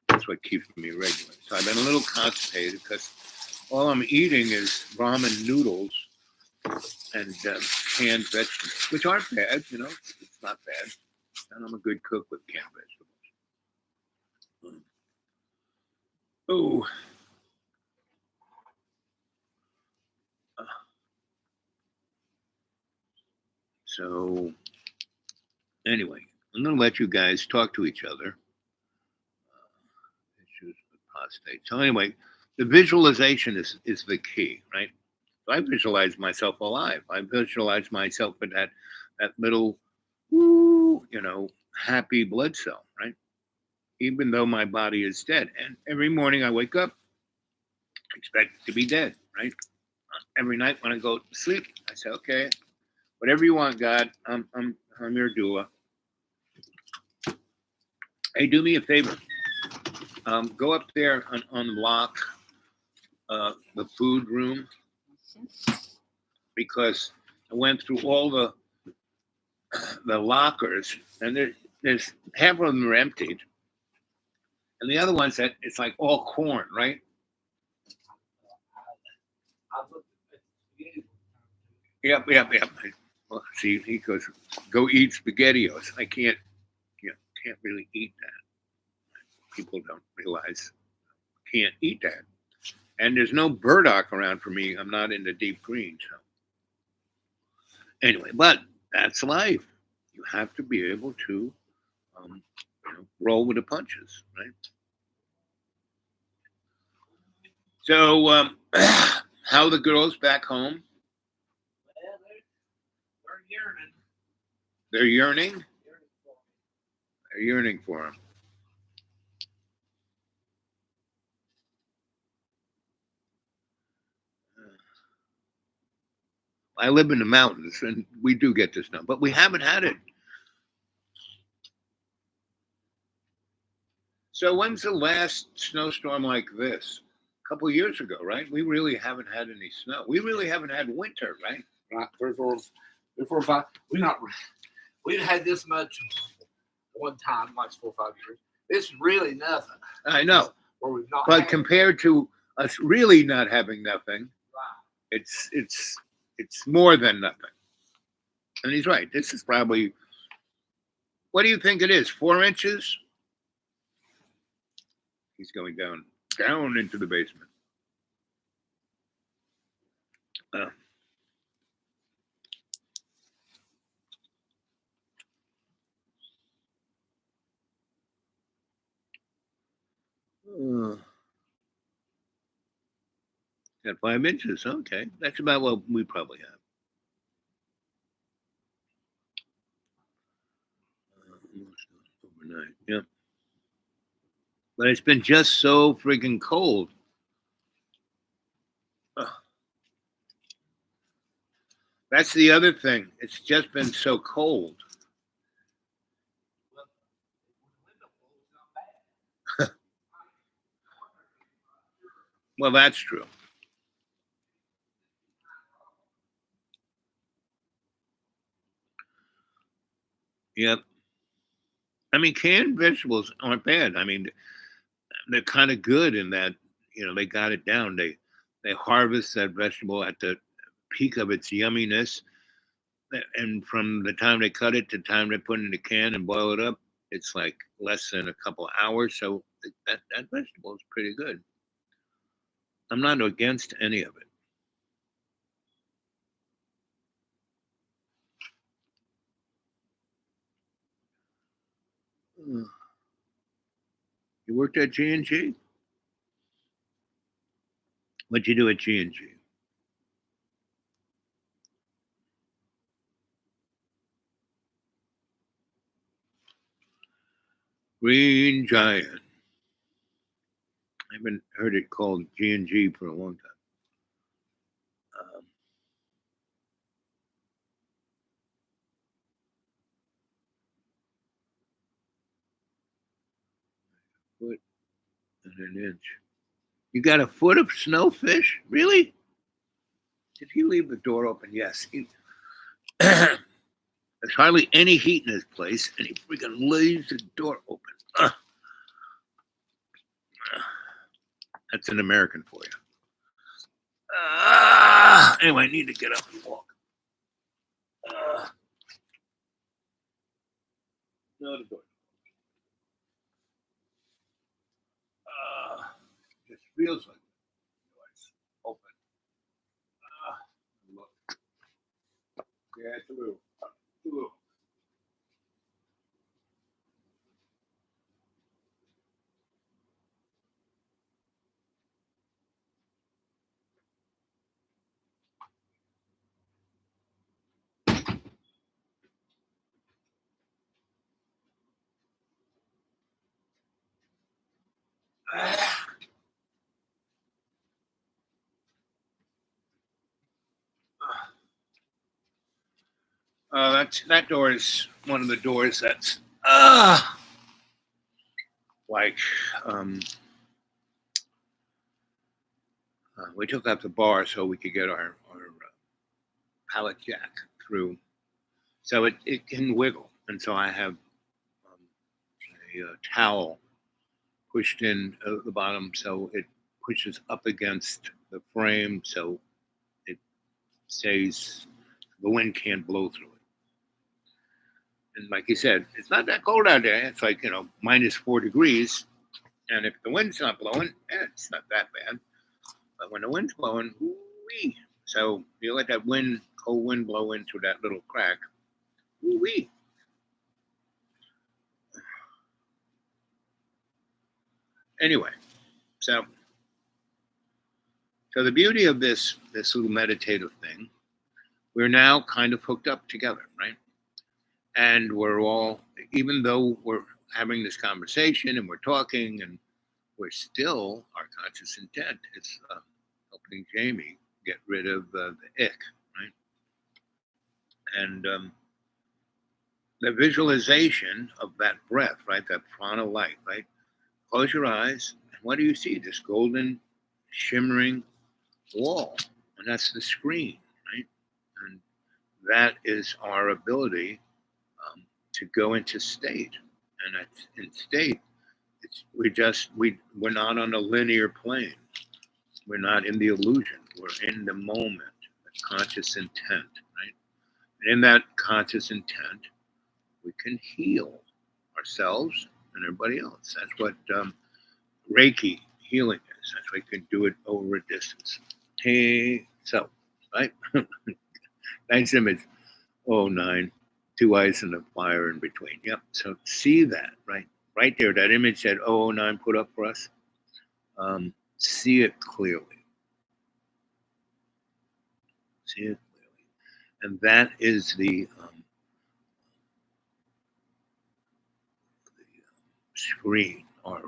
That's what keeps me regular. So I've been a little constipated because all I'm eating is ramen noodles and canned vegetables, which aren't bad. It's not bad. And I'm a good cook with canned vegetables. Oh. So anyway, I'm going to let you guys talk to each other. Issues with prostate. So anyway, the visualization is the key, right? So I visualize myself alive. I visualize myself in that little, happy blood cell, right? Even though my body is dead. And every morning I wake up, I expect to be dead, right? Every night when I go to sleep, I say, okay, whatever you want, God, I'm your doula. Hey, do me a favor. Go up there and unlock the food room because I went through all the lockers and there's half of them are emptied, and the other ones that it's like all corn, right? Yep. Well, see, he goes, go eat SpaghettiOs. I can't really eat that. People don't realize can't eat that. And there's no burdock around for me. I'm not into deep green. So anyway, but that's life. You have to be able to roll with the punches, right? So how are the girls back home? Well, they're yearning. They're yearning? They're yearning for him. I live in the mountains, and we do get this now, but we haven't had it. So when's the last snowstorm like this? A couple of years ago, right? We really haven't had any snow. We really haven't had winter, right? Right, 3, 4, 5. We've had this much one time, like 4 or 5 years. It's really nothing. I know, Where we've not. but compared to us really not having nothing, Right. it's more than nothing. And he's right. This is probably, what do you think it is? 4 inches? He's going down into the basement. Got 5 inches. Okay, that's about what we probably have. Overnight. Yeah, but it's been just so freaking cold. Ugh. That's the other thing. It's just been so cold. Well, the window blows not bad. Well, that's true. Yep. I mean, canned vegetables aren't bad. I mean, they're kind of good in that they got it down. They harvest that vegetable at the peak of its yumminess, and from the time they cut it to the time they put it in the can and boil it up, it's like less than a couple of hours. So that vegetable is pretty good. I'm not against any of it. Mm. You worked at G&G? What'd you do at G&G? Green Giant. I haven't heard it called G&G for a long time. Foot and an inch. You got a foot of snowfish? Really? Did he leave the door open? Yes. There's hardly any heat in this place, and he freaking leaves the door open. That's an American for you. Anyway, I need to get up and walk. No, the door. Just feels like it's open. Look. Yeah, it's a little. It's a little. That door is one of the doors that's like we took out the bar so we could get our pallet jack through, so it can wiggle, and so I have a towel pushed in the bottom so it pushes up against the frame so it stays, the wind can't blow through it. And like you said, it's not that cold out there. It's like, -4 degrees. And if the wind's not blowing, it's not that bad. But when the wind's blowing, wee. So you let that cold wind blow into that little crack, wee. Anyway, so the beauty of this little meditative thing, we're now kind of hooked up together, right? And we're all, even though we're having this conversation and we're talking, and we're still, our conscious intent is helping Jamie get rid of the ick, right? And the visualization of that breath, right? That prana light, right? Close your eyes, and what do you see? This golden, shimmering wall, and that's the screen, right? And that is our ability to go into state, and that's in state. We're not on a linear plane. We're not in the illusion. We're in the moment, the conscious intent, right? And in that conscious intent, we can heal ourselves and everybody else. That's what Reiki healing is. That's why you can do it over a distance. Hey, so, right? Nice image. Oh, 9, 2 eyes and a fire in between. Yep. So see that, right? Right there, that image that 009 put up for us. See it clearly. See it clearly. And that is the screen, or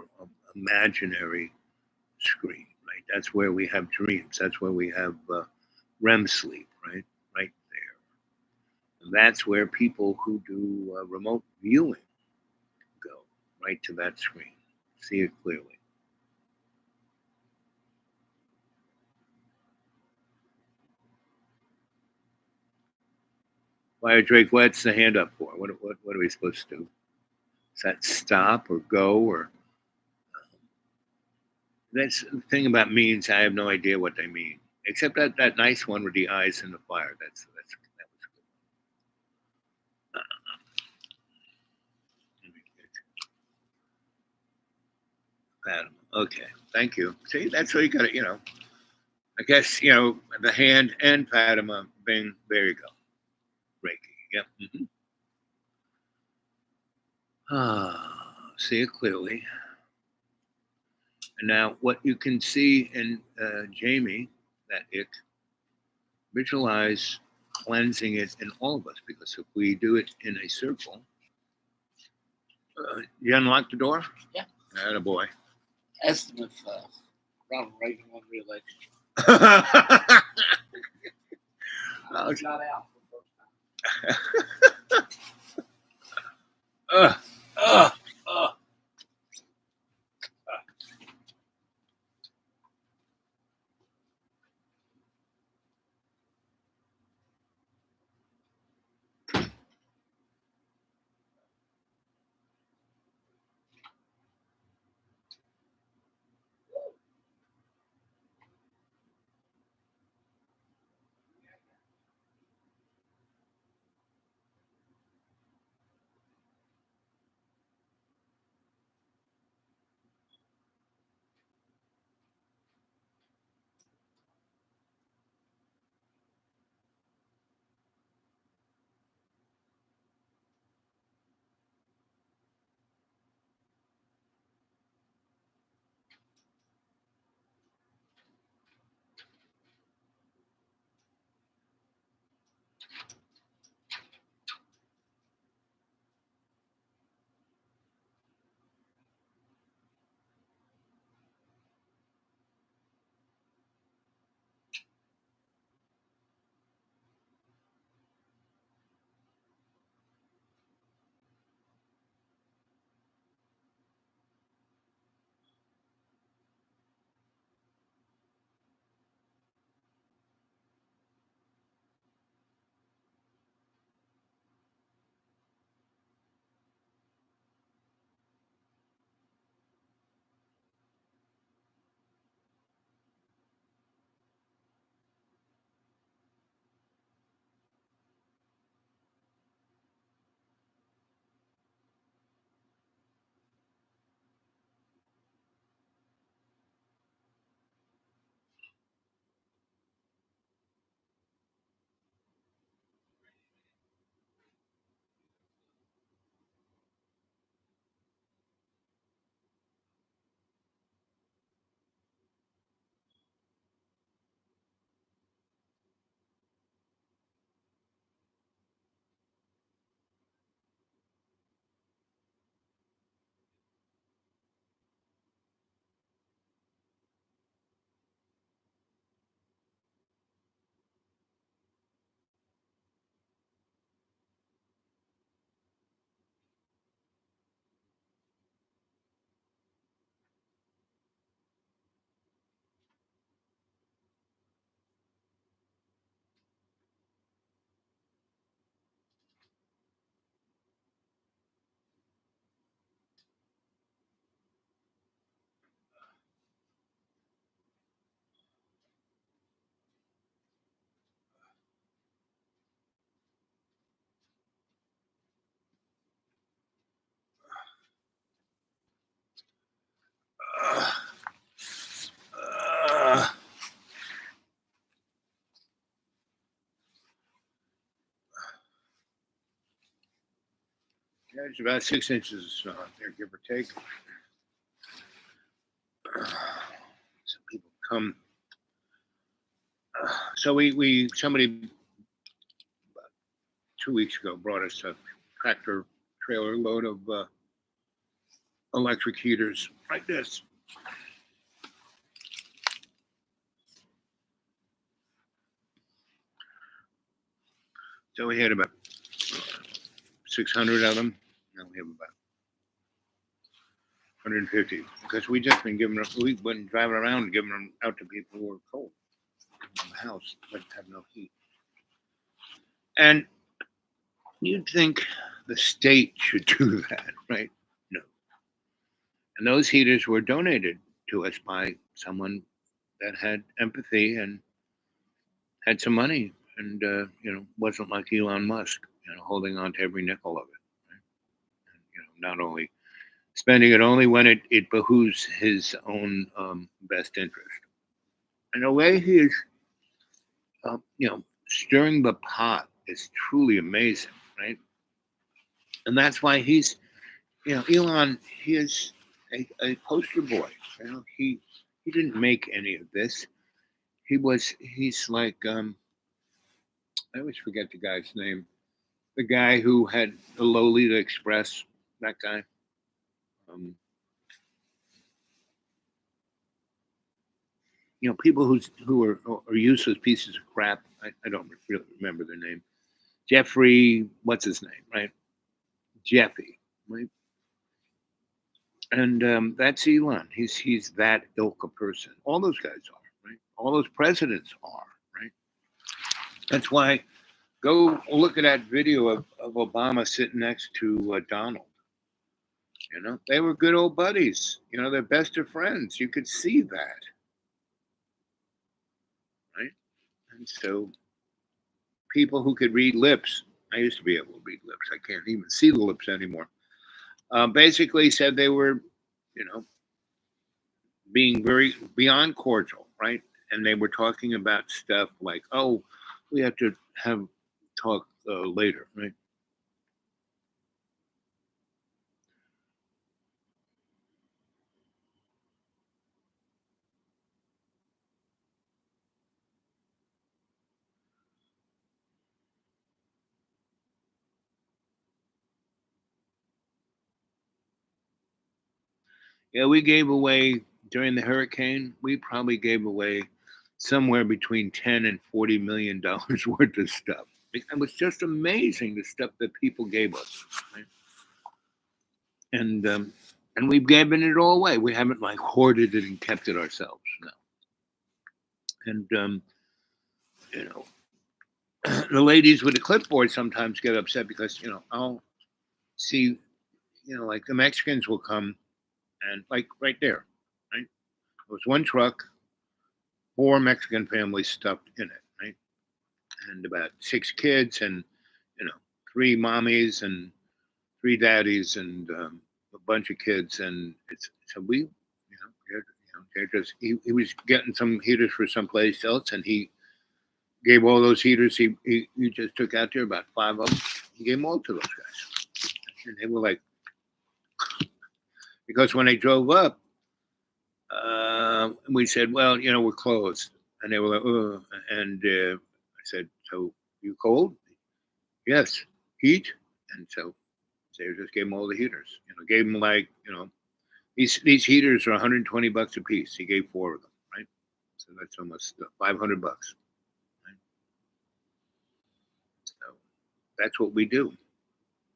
imaginary screen, right? That's where we have dreams. That's where we have REM sleep, right? Right there. And that's where people who do remote viewing go, right to that screen. See it clearly. Why Drake, what's the hand up for? What are we supposed to do? Is that stop or go or? That's the thing about means. I have no idea what they mean, except that nice one with the eyes in the fire. That was good. Okay, thank you. See, that's what you got to, I guess, the hand and Padma, bing, there you go. Reiki, yep. See it clearly. And now what you can see in Jamie, that ick, visualize cleansing it in all of us, because if we do it in a circle, you unlock the door? Yeah. Attaboy. Ask them if Ronald Reagan won re-election. I was not out for the first time. Yeah, it's about 6 inches of snow out there, give or take. Some people come So somebody 2 weeks ago brought us a tractor trailer load of electric heaters like this. So we had about 600 of them. Now we have about 150 because we just been giving them. We've been driving around and giving them out to people who are cold in the house but have no heat. And you'd think the state should do that, right? No. And those heaters were donated to us by someone that had empathy and had some money, and wasn't like Elon Musk, holding on to every nickel of it. Right? And, not only spending it only when it behooves his own best interest. And the way he is, stirring the pot is truly amazing, right? And that's why he's, Elon, he is a poster boy. He didn't make any of this. He's like, I always forget the guy's name. The guy who had the Lolita Express, that guy. People who are useless pieces of crap. I don't really remember their name. Jeffrey, what's his name, right? Jeffy, right? And that's Elon. He's that ilk of person. All those guys are, right? All those presidents are, right? That's why go look at that video of Obama sitting next to Donald. They were good old buddies. They're best of friends. You could see that, right? And so people who could read lips, I used to be able to read lips. I can't even see the lips anymore. Basically said they were, being very beyond cordial, right? And they were talking about stuff like, oh, we have to have talk later, right? Yeah, we gave away during the hurricane. We probably gave away somewhere between $10 and $40 million worth of stuff. It was just amazing the stuff that people gave us, right? And we've given it all away. We haven't like hoarded it and kept it ourselves. No. And the ladies with the clipboard sometimes get upset because I'll see, like the Mexicans will come. And like right there, right? There was one truck, 4 Mexican families stuffed in it, right? And about 6 kids and, 3 mommies and 3 daddies and a bunch of kids. And so we, they're just, he was getting some heaters for someplace else and he gave all those heaters he just took out there, about 5 of them. He gave them all to those guys. And they were like, because when they drove up, we said, well, we're closed. And they were like, oh. And I said, so you cold? Yes. Heat? And so they just gave them all the heaters. Gave them like, these heaters are $120 a piece. He gave 4 of them, right? So that's almost $500. Right? So that's what we do.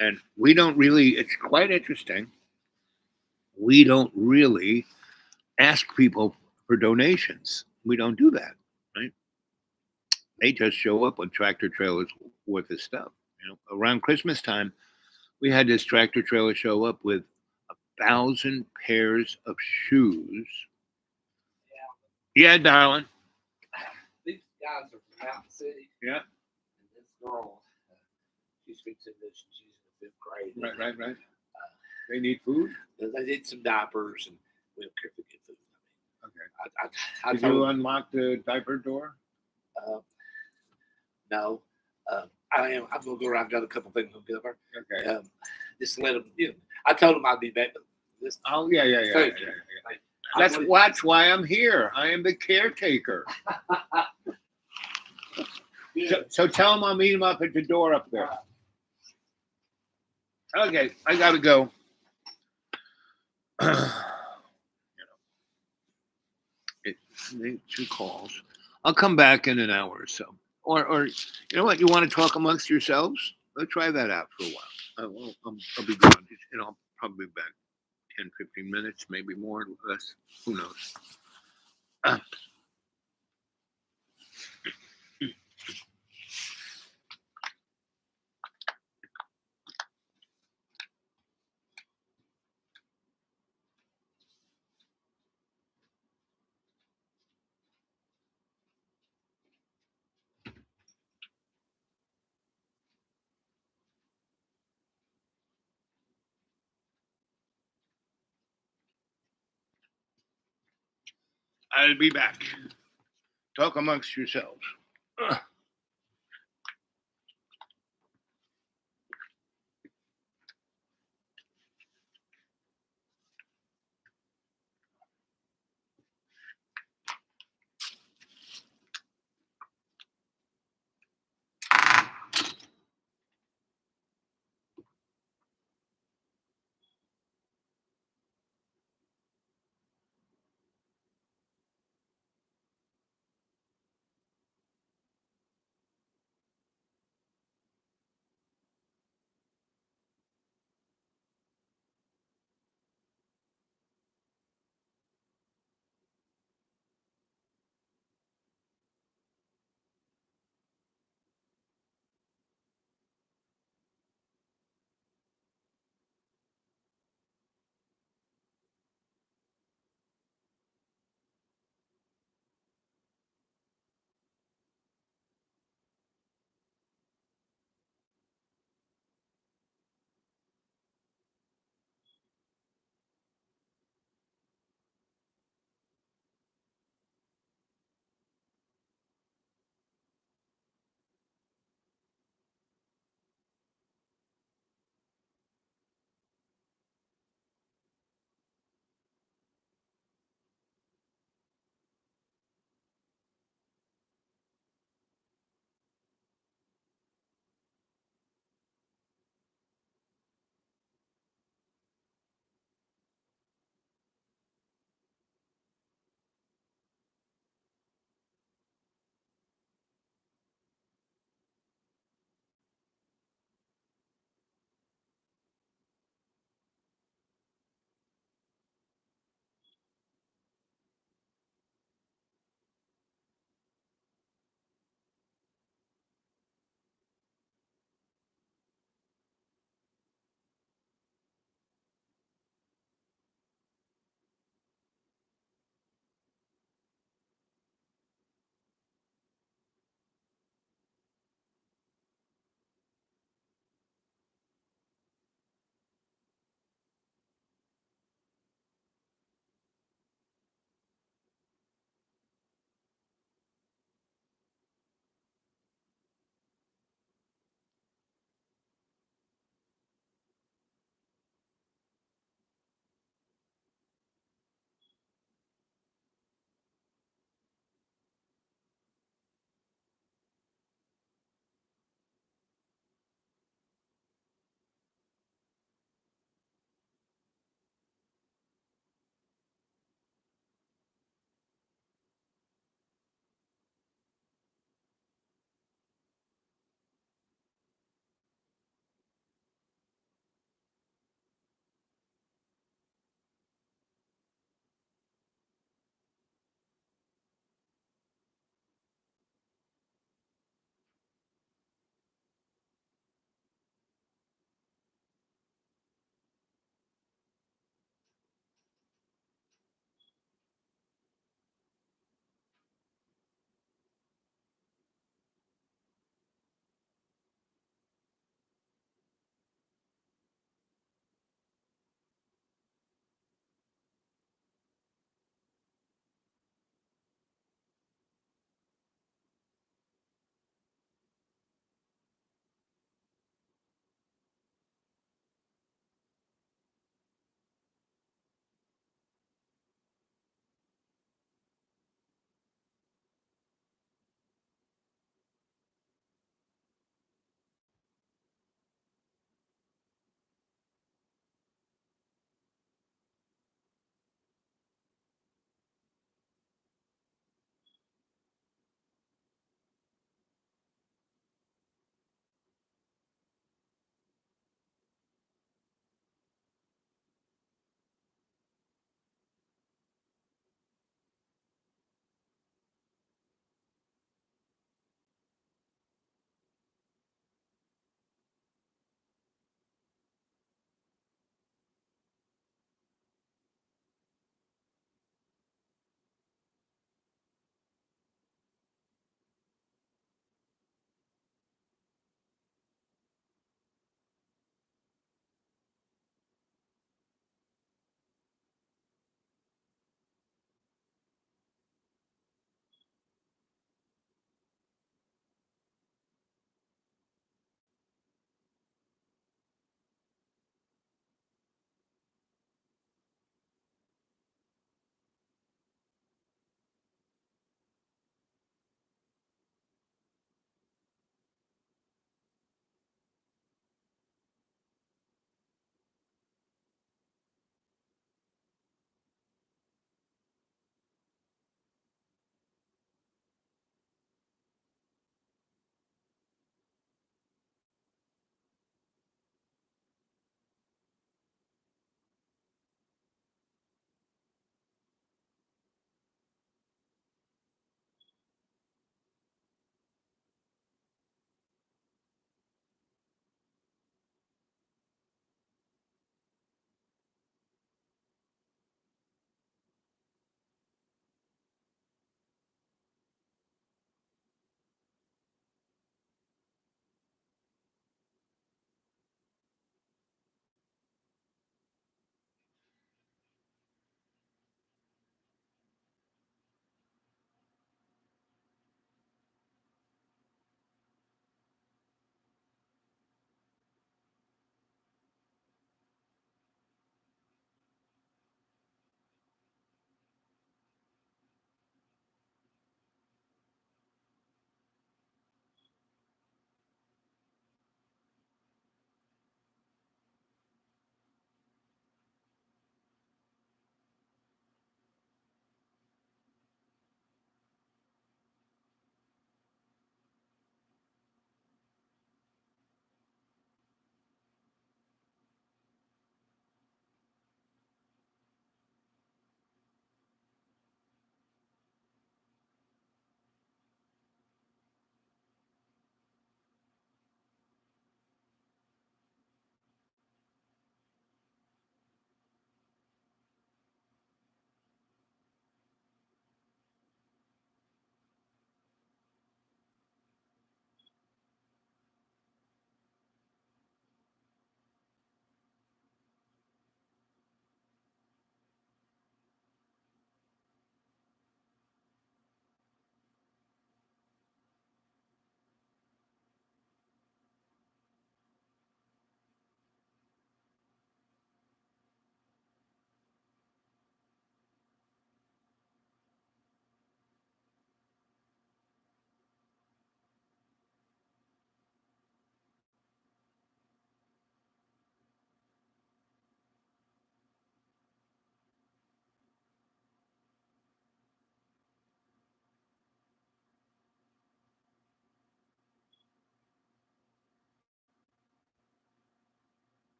And we don't really, it's quite interesting. We don't really ask people for donations. We don't do that, right? They just show up on tractor trailers worth of stuff. Around Christmas time, we had this tractor trailer show up with 1,000 pairs of shoes. Yeah, darling. These guys are from Mountain City. Yeah. And this girl, she speaks English and she's in the 5th grade. Right. They need food. They need some diapers, and we don't care if we get food. Okay. I Did you unlock the diaper door? No. I'm gonna go around. I've got a couple things to give her. Okay. Just let them. I told them I'd be back. Oh yeah. Thank you. That's why I'm here. I am the caretaker. So tell him I'll meet him up at the door up there. Okay, I gotta go. Make 2 calls. I'll come back in an hour or so. Or you know what? You want to talk amongst yourselves? Let's try that out for a while. I'll be gone. And I'll probably be back 10, 15 minutes, maybe more, less. Who knows? I'll be back. Talk amongst yourselves.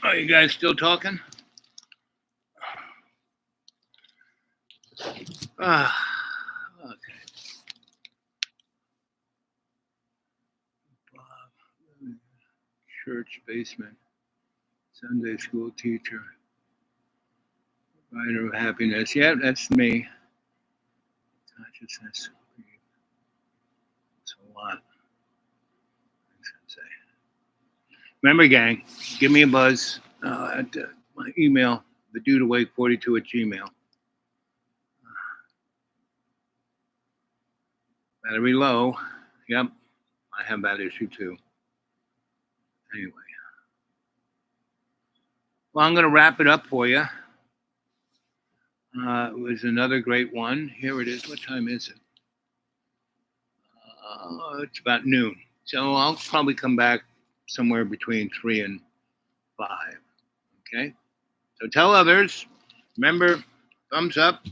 Are you guys still talking? Okay. Bob, church basement, Sunday school teacher, provider of happiness. Yeah, that's me. Consciousness. It's a lot. Remember, gang, give me a buzz at my email, thedudewake42@gmail. Battery low. Yep, I have that issue too. Anyway. Well, I'm going to wrap it up for you. It was another great one. Here it is. What time is it? It's about noon. So I'll probably come back somewhere between 3 and 5. Okay? So tell others. Remember, thumbs up,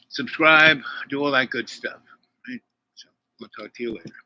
subscribe, do all that good stuff. Right? So we'll talk to you later.